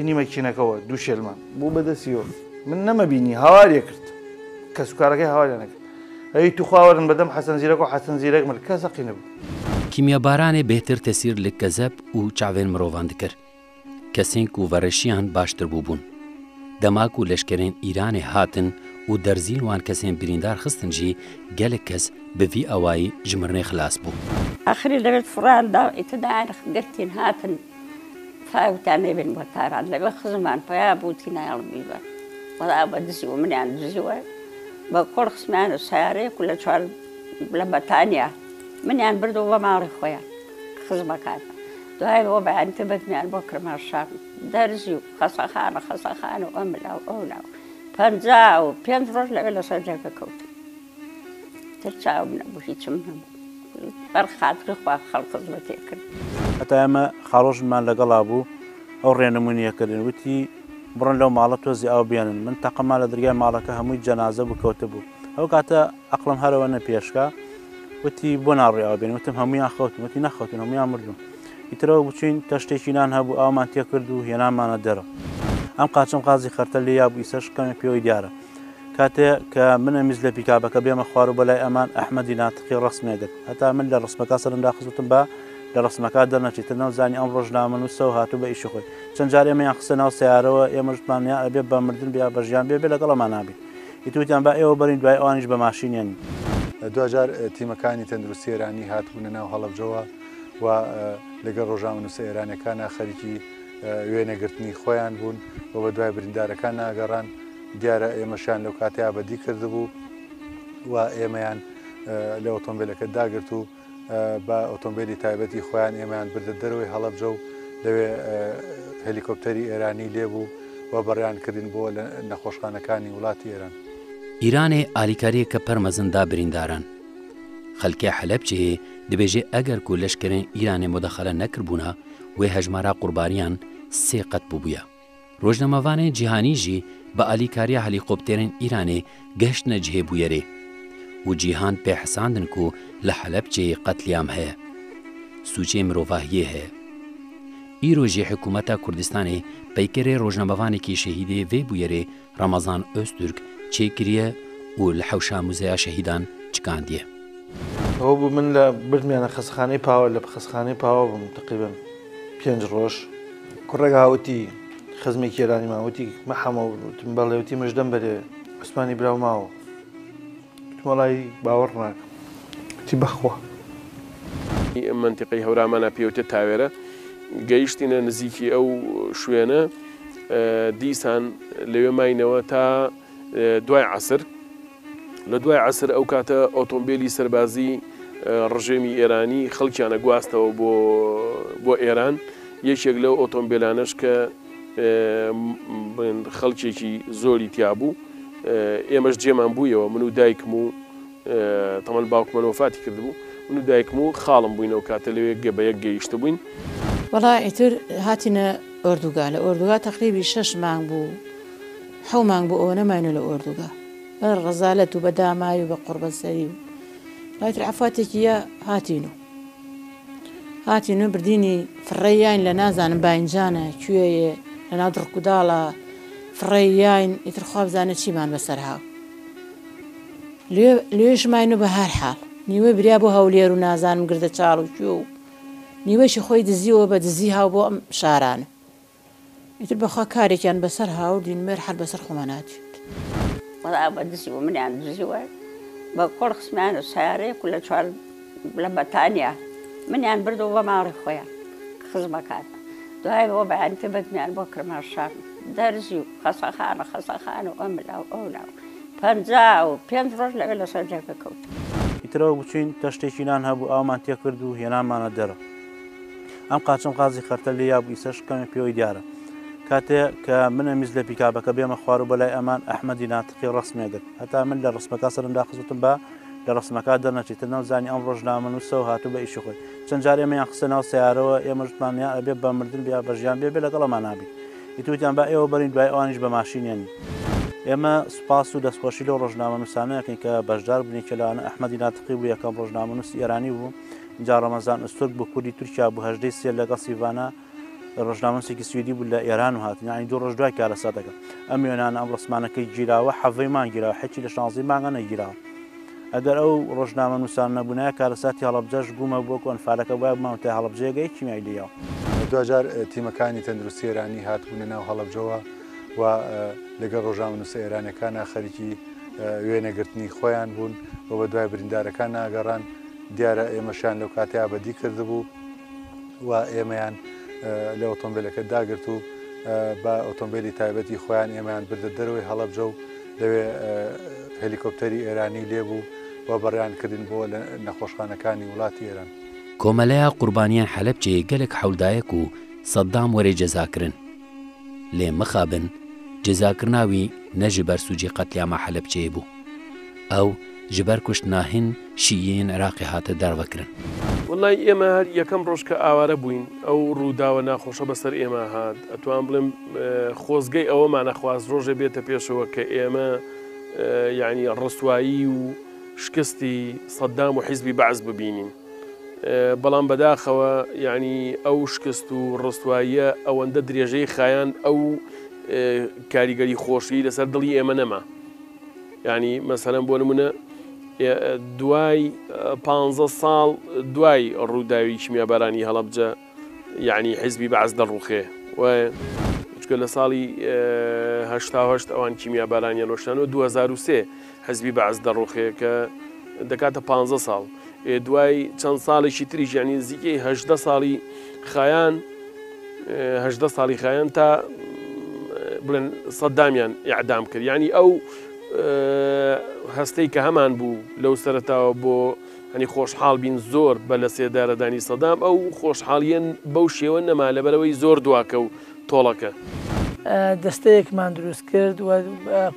نیمە کینەکەەوە دوو شێلمان بوو بە دەستیەوە. من نەمەبینی هاوارێ کرد، کە سوکارەکەی هاواریان نەکرد. ئەی تو خواوەرن بەدەم حەسەن زیرەک و حەسەن زیرەک مرد، کەس زەقی نەبوو. کیمیابارانێ بێتر تەسیر لە کەزەب و چاوێن مرۆڤان دکرد. کەسێنک و ڤەرەشیان باشتر بوو بوون. دەماک و لەشکرێن ئیرانێ هاتن و دەرزین وان کەسێن بریندار خستنجی گەلێک کەس بڤی ئەوایی ژمرنێ خلاص بوو. آخری لەوێت فڕاندا ئیتداعان گرتین هاتن فاوتان نەبێن بۆ تاران لەوێ خزمان پیا بووتی نایڵبیبە وەڵا بە دزیوە منیان دزیوە بە کۆڵ خسمیان و سیارەیەک و لە چوار لە بەتانیا منیان بردەوە بە ماڵی خۆیان خزمەکان. دوای بۆ بەیانتە بەدمیان بۆ کرماشان دەرزی و خەسەخانە و ئەملاو ئەولاو 55 ڕۆژ لەوێ لەسەر جێگە کەوت. تر چاوم نەبوو، هیچم نەبوو. بەرخاتری خوا خەڵک خزمەتێ کرد. هەتا ئێمە خاڵۆژمان لەگەڵا بوو، ئەو ڕێنمونیەکردن وتی بڕۆن لەو ماڵە تۆزی ئاو بیانن. من تەقەما لە دەرگای ماڵەکە هەمووی جەنازە بوو کەوتە بوو. ئەو کاتە ئەقڵم هەرەوە نەپێشکا، وتی بۆ ناڕێ ئاو بێن. وتم هەموویان خەوتن، وتی نەخەوتن، هەموویان مردوون. ئیترەوە بچین تەشتێکی نان هەبوو ئاومان تێ کرد و هێنامانە دەرە. ئەم قاچم قازی خەرتە لێ یا بوو ئیسەش کەمێ پێوەی دیارە. کاتێ کە منە میز لە پیکابەکە بێمە خوار و بەلای ئەمان ئەحمەدی ناتقی ڕسمێگرت. هەتا من لە ڕسمەکە سەرندا خزوتم بە لە ڕسمەکە دەرنەچێتە نەوزانی ئەم ڕۆژنامە نووسە و هاتوو بە ئیشی خۆی. چەند جار ئێمەیان خستە ناو سیارەوە، ئێمە ژمانیا ئەبێ بە مردن بیا بە ژیان بێ لەگەڵەمان نابێت. ئیتوتیان بە ئێوە بەرین دوای ئەوانیش بە ماشینیانی. دوجار تیمەکانی تەندروستی ئێرانی هاتبوونە ناو هەڵەبجەوە و لەگەڵ ڕۆژنامە نووسە ئێرانەکانە خەریکی وێنەگرتنی خۆیان بوون بۆ بە دوای بریندارەکان ناگەڕان دیارە ئێمەشان لەو کاتەیە بەدی کردبوو و ئێمەیان لە ئۆتۆمبیلەکە داگرت و بە ئۆتۆمبیلی تایبەتی خۆیان ئێمەیان بردە دەروی هەڵەبجە و لەوێ هەلیکۆپتەری ئێرانی لێبوو و بەڕیان کردین بۆ لە نەخۆشخانەکانی وڵاتی ئێران. ئیرانێ ئالیکاریەکە پەرمەزندا برینداران خەلکێ حەلەبجێ دەبێژێ ئەگەر و لەشکرێن ئیرانێ مۆدەخەلە نەکردبوونا وێ هەژمارا قوربانیان 3 قەت بووبووە. ڕۆژنەمەوانێ جیهانیژی بە ئالیکاریە هەلیکۆپتێرن ئیرانێ گەشتنە جهێ بوویەرێ و جیهان پێحساندن و لە حەلەبجێ قەتلیام هەیە سوچێ مرۆڤاهیە هەیە. ئیرۆژی حکوومەتە کوردستانی پەیکەرێ ڕۆژنەمەوانێکی شەهیدێ وێ بوویەرێ ڕەمەزان ئۆستورک چێکریە و لە حەوشا موزەیە شەهیدان چکاندیە. ئەوە بوو من لە بردمیانە خەسخانەی پاوە لە خەسخانەی پاوە بووم تقریبن 5 ڕۆژ کوڕێک هاوتی خزمێکی ئێرانی ماوەتی مەحەمە وتم بەڵێوتی مژدەم بەرێ عوسمانی براو ماوە وڵی باوەڕ ناکەم تی بەخوا منتیقەی هەورامانە پێوتە تاوێرە گەیشتینە نزیکی ئەو شوێنە دیسان لەوێ ماینەوە تا دوای عەسر لە دوای عەسر ئەو کاتە ئۆتۆمبیلی سەربازی ڕژێمی ئێرانی خەڵکیانە گواستەوە بۆ ئێران یەکێک لەو ئۆتۆمبیلانەش کە خەڵکێکی زۆری تیابوو ئێمەش جێمان بوویەوە من و دایکم و تەمەن باوکمە وفاتی کردبوو من و دایکم و خاڵم بووینەوە کاتە لەوێ بەیەک گەیشتە بووین. وەڵای ئیتر هاتینە ئۆردوگا لە ئۆردوگا تقریبی 6 مانگ بوو 7 مانگ بوو ئەوە نەماینە لە ئۆردوگا بە ڕەزالەت و بە دامایی و بە قوربەسەری و لایتر عەفاتێکیە هاتینە بردینی فڕێیان لە نازانم باینجانە کوێیە لە ناو دڕکوداڵە فڕێیان ئیتر خوا بزانە چیمان بەسەر هاو لێژماین و بە هەر حاڵ نیوە بریا بۆ هەولێر و نازانم گردە چاڵ و کوێ و نیوەشی خۆی دزیەوە بە دزی هاو بۆ ئەم شارانە ئیتر بەخوا کارێکیان بەسەر هاو دینمێر هەر بەسەر خۆماناتیت وەڵا بە دزی بۆ منیان دزیوە بە کۆڵ خسمیان و سیارەیەک و لە چوار لە بەتانیا منیان بردەوە بە ماڵی خۆیان خزمەکان دوای بۆ بەیان پێ بەدمیان بۆ کرماشان دەرزی و خەسەخانە و ئەملاو ئەولاو 5 ڕۆژ لەوێ لەسەر جێگە کەوت. ئیترەوە بچین تەشتێکی نان هەبوو ئاومان تێ کرد و هێنامانە دەرە ئەم قاچم قازی خەرتە لێ یابوو ئیسەش کەمە پێوەی دیارە کاتێ کە منە میز لە پیکابەکە بێمە خوار و بەلای ئەمان ئەحمەدی ناتقی ڕسمێگرت هەتا من لە ڕسمەکە سەرمدا خزوتم بە لە ڕسمەکە دەرنەچێتە نەوزانی ئەم ڕۆژنامە نووسە و هاتوو بە ئیشی خۆی چەند جار ئێمەیان خستە ناو سیارەوە ئێمەژمانیان ئەبێ بە مردن بیا بەژیان بێ لەگەڵەمان نابی ئیتوتیان بە ئێوە بەرین دوای ئەوانیش بە ماشینیانی ئێمە سوپاس و دەستخۆشی لەو ڕۆژنامە نووسانەکەین کە بەشدار بنی کەلانە ئەحمەدی ناتقی بوو یەکەم ڕۆژنامە نووس ئێرانی بوو اینجا ڕەمەزان ئوستورک بۆ کوردی تورکیا بوو 18 سێ لەگەڵ سیڤانە ڕۆژنامەسێکی سویدی بوو لە ئێران و هاتن یعنی 2 ڕۆژ دوای کارەسا دەکەن ئەم وێنانە ئەم ڕسمانەکەی گیراوە حەڤەیمان گیراوە حەچی لە 16 مانگە نەگیراوە ئەگەر ئەو ڕۆژنامە نووسان نەبوونایە کارەساتی هەڵەبجەش بوومە بۆ کۆنفارەکە وای بماوە تا هەڵەبجەیەگەی کیمیای لێیەوە دوجار تیمەکانی تەندروستی ئێرانی هاتبوونە ناو هەڵەبجەوە و لەگەڵ ڕۆژنامە نووسە ئێرانەکانە خەریکی وێنەگرتنی خۆیان بوون بۆ بە دوای بریندارەکان ناگەڕان دیارە ئێمەشان لەو کاتەیە بەدی کردبوو و ئێمەیان لە ئۆتۆمبیلەکە داگرت و بە ئۆتۆمبیلی تایبەتی خۆیان ئێمەیان بردە دەروی هەڵەبجە و لەوێ هەلیکۆپتەری ئێرانی لێبوو و بەڕیان کردن بۆ لە نەخۆشخانەکانی وڵاتی ئێران. کۆمەلەیە قوربانیان حەلەبجێ گەلێک حەولدایەک و سەددام وەرێ جەزاکردن لێ مەخابن جێزاکردناوی نەژی بەرسوجی قەتلیامە حەلەبجێ بوو ئەو ji ber kuştnahên şîyên Iraqê hate dervekirin. وڵی ئێمە هەر یەکەم ڕۆژ کە ئاوارە بووین ئەو ڕووداوە ناخۆشە بەسەر ئێمە هات ئەتوان بڵێم خۆزگەی ئەوەمان نەخواست ڕۆژێ بێتە پێشەوە کە ئێمە یعنی ڕستوایی و شکستی سەددام و حیزبی بەعز ببینین بەڵام بەداخەوە یعنی ئەو شکست و ڕستواییە ئەوەندە درێژەی خایان ئەو کاریگەری خۆشی لەسەر دڵی ئێمە نەما یعنی مەسەلەن بۆ نمونە دوای 15 ساڵ دوای ڕووداوی کیمیابارانی هەڵەبجە یعنی حیزبی بەعز دەڕوخێ و چکە لە ساڵی 1970 ئەوان کیمیابارانیان نۆشتانەوە 2003 حیزبی بەعز دەڕوخێ کە دەکاتە 15 ساڵ دوای چەند ساڵێکی تریش یعنی نزیکەی 18 ساڵی خایان هەژدە ساڵی خایەن تا بڵێن سەدامیان ئیعدام کرد یعنی ئەو هەستەی کە هەمان بوو لەو سەرەتاوە بۆ هەنی خۆشحاڵ بین زۆر بە لە سێدارەدانی سەدام ئەو خۆشحاڵیان بەو شێوە نەما لەبەرەوەی زۆر دواکە و تۆڵەکە دەستەیەکمان دروست کرد و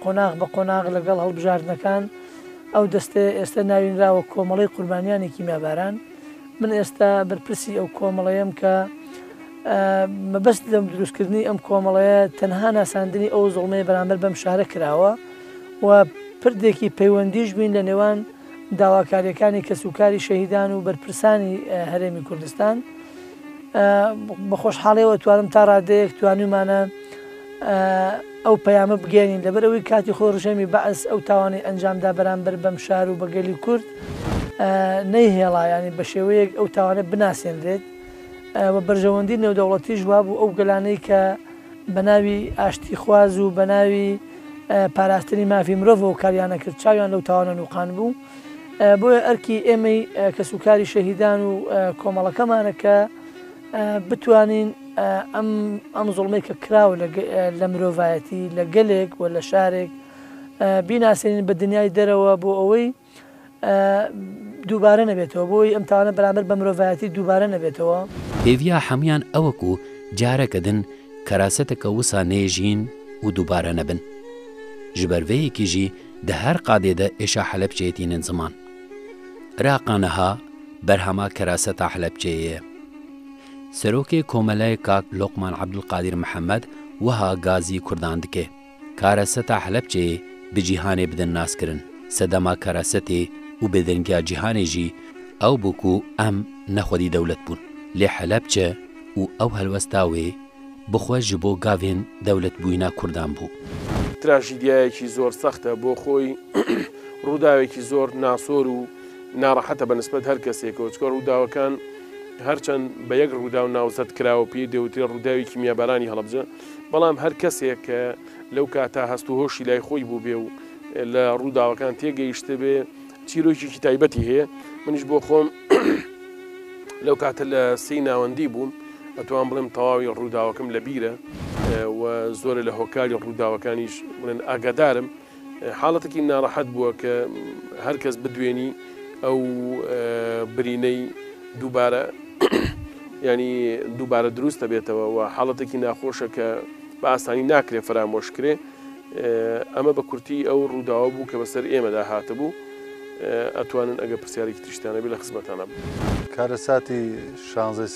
قۆناغ بە قۆناغ لەگەڵ هەڵبژاردنەکان ئەو دەستێ ئێستا ناوینراوە کۆمەڵی قوربانیانی کیمیاباران من ئێستا بەرپرسی ئەو کۆمەڵەیەم کە مەبەست لەم دروستکردنی ئەم کۆمەڵەیە تەنها ناساندنی ئەو زوڵمەی بەرامبەر بەم شارە کراوە و پردێکی پەیوەندیش بین لە نێوان داواکاریەکانی کەسوکاری شەهیدان و بەرپرسانی هەرێمی کوردستان بە خۆشحاڵیەوە توانم تا ڕادەیەک توانیمانە ئەو پەیامە بگەێنین لەبەرەوەی کاتی خۆ ڕژەمی بەعس ئەو تاوانی ئەنجامدا بەرامبەر بەم شار و بەگەلی کورد نەیهێڵا ینی بە شێوەیەک ئەو تاوانە بناسیێنرێت و بەرژەوەندی نێودەوڵەتی ژواب و ئەو گەلانەی کە بە ناوی ئاشتی خواز و بە ناوی پاراستنی مافی مرۆڤەوە کاریانە کرد چاویان لەو تاوانە نوقان بوو بۆیە ئەرکی ئێمەی کەسوکاری شەهیدان و کۆمەڵەکەمانە کە بتوانین ئەم زوڵمەی کە کراوە لە مرۆڤایەتی لە گەلێک و لە شارێک بیناسیێنین بە دنیای دەرەوە بۆ ئەوەی دووبارە نەبێتەوە بۆی ئەم تاوانە بەرامبەر بە مرۆڤایەتی دووبارە نەبێتەوە پێویە هەمویان ئەوەکو جارەکەدن کەراسەتەکە وسا نێژین و دووبارە نەبن ji berveyekî jî di her qadê de êşa Helepçeyê tînin ziman. Iraqa niha berhema keraseta Helepçeyê ye. Serokê Komelayê Kak Lokman Abdulqadir Mihemed wiha gazî Kurdan dike. Karaseta Helepçeyê bi cîhanê bidin naskirin. Sedema kerasetê û bêdingiya cîhanê jî ew bû ku em nexwedî dewlet bûn. Lê Helepçe û ew helwesta wê bixwe ji bo gavên dewletbûyîna Kurdan bû. تراژیدیایەکی زۆر سەختە بۆ خۆی ڕووداوێکی زۆر ناسۆر و ناڕەحەتە بەنسبەت هەر کەسێکەوە چکە ڕووداوەکان هەرچەند بە یەک ڕوودا و ناوزەت کراوە پێ دەوترێت ڕووداوی کیمیابارانی هەڵەبجە بەڵام هەر کەسێک کە لەو کاتا هەست و هۆشی لای خۆی بوو بێ و لە ڕووداوەکان تێگەیشتە بێ چیرۆکێکی تایبەتی هەیە منیش بۆ خۆم لەو کاتە لە سەی ناوەندی بووم ئەتوان بڵێم تەواوی ڕووداوەکەم لە بیرە و زۆرە لە هۆکاری ڕووداوەکانیش بڵێن ئاگادارم حاڵەتێکی ناڕەحەت بووە کە هەر کەس بدوێنی ئەو برینەی دووبارە ینی دووبارە دروستە بێتەوە و حاڵەتێکی ناخۆشە کە بە ئاسانی ناکرێ فرامۆشکرێ ئەمە بە کورتی ئەو ڕووداوە بوو کە بەسەر ئێمەدا هاتە بوو ئەتوانن ئەگە پرسیارێکی تشتانە بێ لە خزمەتانە بوو کارەساتی شانزە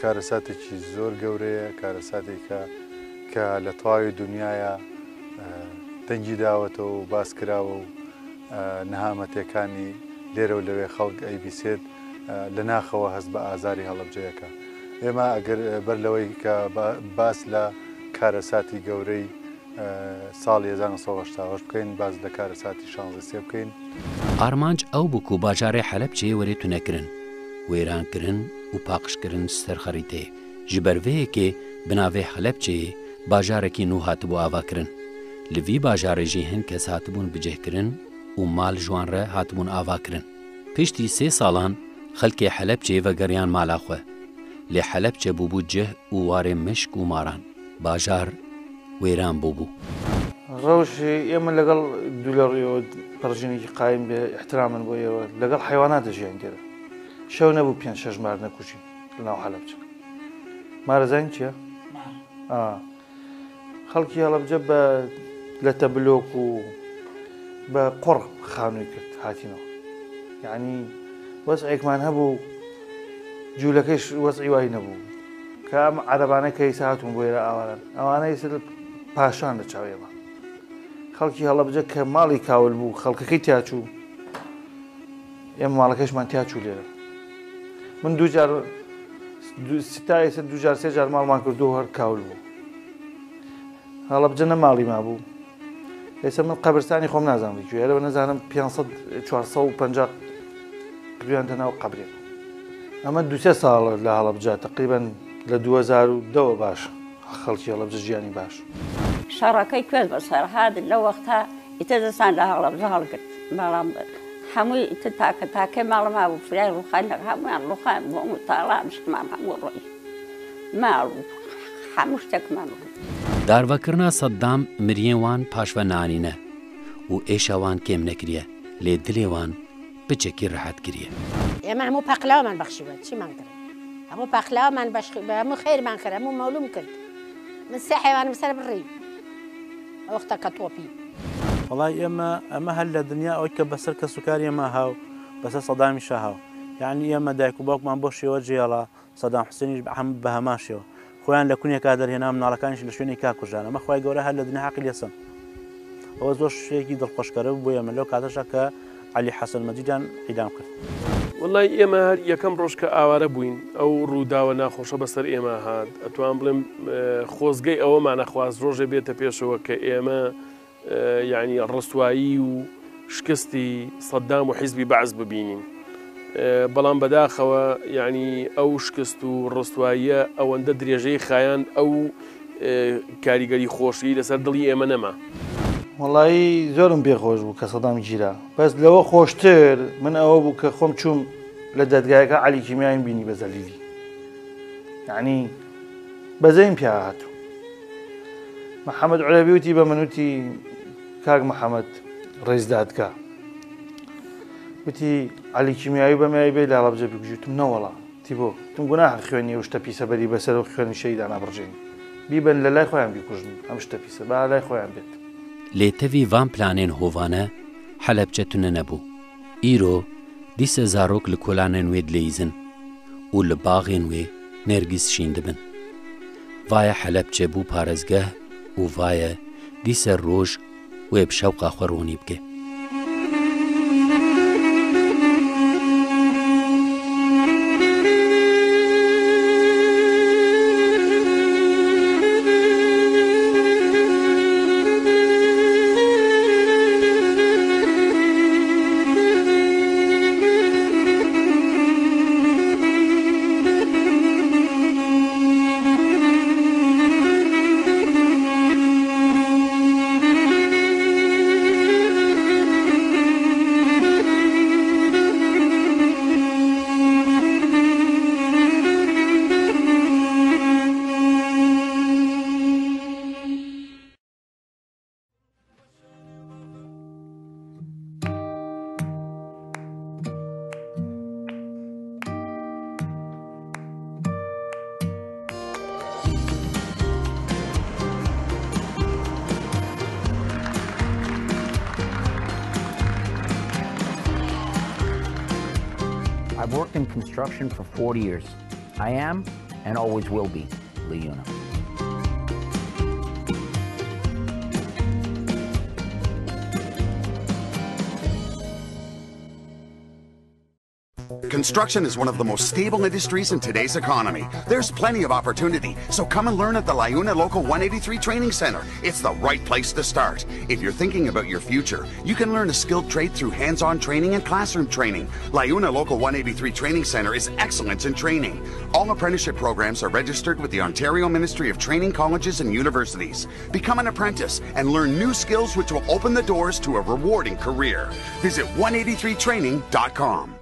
کارەساتێکی زۆر گەورەیە کارەساتێکە کە لە تەواوی دنیاە دەنگی داوەتەوە و باس کراوە و نەهامەتەکانی لێرە و لەوێ خەڵک ئەیبیسێت لە ناخەوە هەست بە ئازاری هەڵەبجەیەەکە ئێمە ئەگەر بەر لەوەی کە باس لە کارەساتی گەورەی ساڵی 1970 بکەین باز لە کارەساتی شانزە بکەین ئارمانج ئەو بووکو باژارێ حەلەبچێ وەرێ تونەکردن وێرانکردن و پاقشکردن سەرخەریتێ ji berveyekê binavê Helepçeyê bajarekî nû hatibû avakirin. Li vî bajarê jî hin kes hatibûn bicihkirin û mal ji wan re hatibûn avakirin. Piştî 3 salan xelkê Helepçeyê vegeriyan mala xwe. Lê Helepçe bûbû cih û warê mişk û maran. Bajar wêran bûbû. ڕەوشی ئێمە لەگەڵ دولەڕیەوە پەرژینێکی قایم بێ احترامن بۆ ئێوە لەگەڵ حیوانات دەژیان گەرە شەو نەبوو 5-6 مار نەکوژی لەناو هەلەبجە مارەزانگ چییە؟ خەڵکی هەڵەبجە بە لە تەبلۆک و بە قوڕ خانووی کرد هاتینەوە یعنی وەزعێکمان هەبوو جوولەکەیش وەزعی وای نەبوو کە ئەم عەرەبانە کەیسە هاتوون بۆ ئێرە ئاواران ئەوانەی سەر پاشان لە چاوێمە خەڵکی هەڵەبجە کە ماڵی کاول بوو خەڵکەکەی تیاچوو ئێمە ماڵەکەشمان تیاچوو لێرە من دوجار ستایسە دوجار 3 جار ماڵمان کردو هەر کاول بوو هەڵەبجە نەماڵی ما بوو ئێستا من قەبرستانی خۆم نازانم کوێرەوە نەزانم 450 کردویانتە ناو قەبرێ ئەمە 2-3 ساڵ لە هەڵەبجە تقریبەن لە 2010 باش خەڵکی هەڵەبجە ژیانی باش شەڕەکەی کوێز بەسەرهات لە وەختا ئیتر دەستان لە هەڵەبجە هەڵگرت بەڵام هەمووی ئیتر تاکە تاکەی ماڵما بوو فرای ڕوخان هەمویان ڕوخان بۆ تاڵا شتمان هەموو ڕۆی ماڵ هەموو شتێکمان داروەکردنا سەددام مریێن وان پاشوە نانینە و ئێشەوان کێم نەکریە لێ دلێوان بچێکی ڕەحەت کریە ئێمە هەموو پەقلاومان بەخشیوە چیمان کرد هەموو پەقلاومان بە هەموو خێرمان کرد هەموو مەولوم کرد من سێ حیوانم سەر بڕی ئەو وەختە کە تۆپی وڵای ئەمە هەر لە دنیا ئەوەی کە بەسەر کە سوکاری ئێمە هاو بەسەر سەدامی شاهاو یعنی ئێمە دایک و باوکمان بۆ شێوە جێڵا سەدام حوسێنیش هەم بە هەماشەوە خۆیان لە کونیێکا دەرهێنا مناڵەکانیش لە شوێنی کاکوژان ئەمە خۆی گەورە هەر لە دنیا حەقی لێسن ئەوە زۆر شتێکی دڵخۆشکەرە بوو ئێمە لەو کاتەشە کە عەلی حەسەن مەجیدیان ئیدام کرد وڵی ئێمە هەر یەکەم ڕۆژ کە ئاوارە بووین ئەو ڕووداوە ناخۆشە بەسەر ئێمە هات ئەتوان بڵێم خۆزگەی ئەوەمانە خواست ڕۆژێ بێتە پێشەوە کە ئێمە یعنی ڕستوایی و شکستی سەدام و حیزبی بەعز ببینین بەڵام بەداخەوە یعنی ئەو شکست و ڕستواییە ئەوەندە درێژەی خایان ئەو کاریگەری خۆشی لەسەر دڵی ئێمە نەما وڵایی زۆرم پێخۆش بوو کە سەدام گیرا بەس لەوە خۆشتر من ئەوە بوو کە خۆم چوم لە دەدگایەکە عەلی کیمیایم بینی بە زەلیلی یعنی بەزەیم پیا هاتوو محەممەد عولەبی وتی بە منوتی کاک محەممەد ڕێزدادکە وتی عەلی کیمیایی بەمای بێ لە هەڵەبجە بگوژیتم نەوەڵا تی بۆ تم گوناح خوێنی و شتە پیسە بەری بەسەر و خوێنی شەیدا نابڕژێنی بیبن لە لای خۆیان بیکوژن ئەم شتە پیسە با لای خۆیان بێت لێتەوی وان پلانێن هۆوانە حەلەبجە تونە نەبوو ئیرۆ دیسە زارۆک لە کۆلانە نوێ دلەیزن و لە باغێن وێ نێرگیز شین دەبن vایە حەلەبجە بوو پارێزگە و vایە دیسە ڕۆژ وێ بشەوقا خۆڕۆنی بکێ I've worked in construction for 40 years. I am, and always will be, LiUNA. Construction is one of the most stable industries in today's economy. There's plenty of opportunity, so come and learn at the LiUNA Local 183 Training Center. It's the right place to start. If you're thinking about your future, you can learn a skilled trade through hands-on training and classroom training. LiUNA Local 183 Training Center is excellence in training. All apprenticeship programs are registered with the Ontario Ministry of Training Colleges and Universities. Become an apprentice and learn new skills which will open the doors to a rewarding career. Visit 183training.com.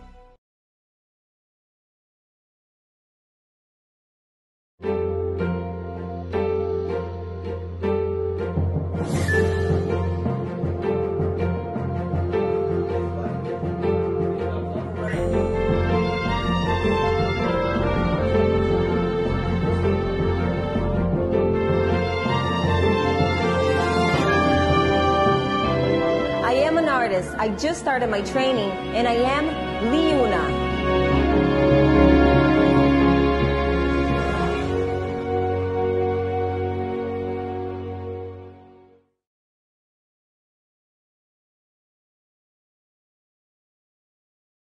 I am an artist. I just started my training, and I am LiUNA.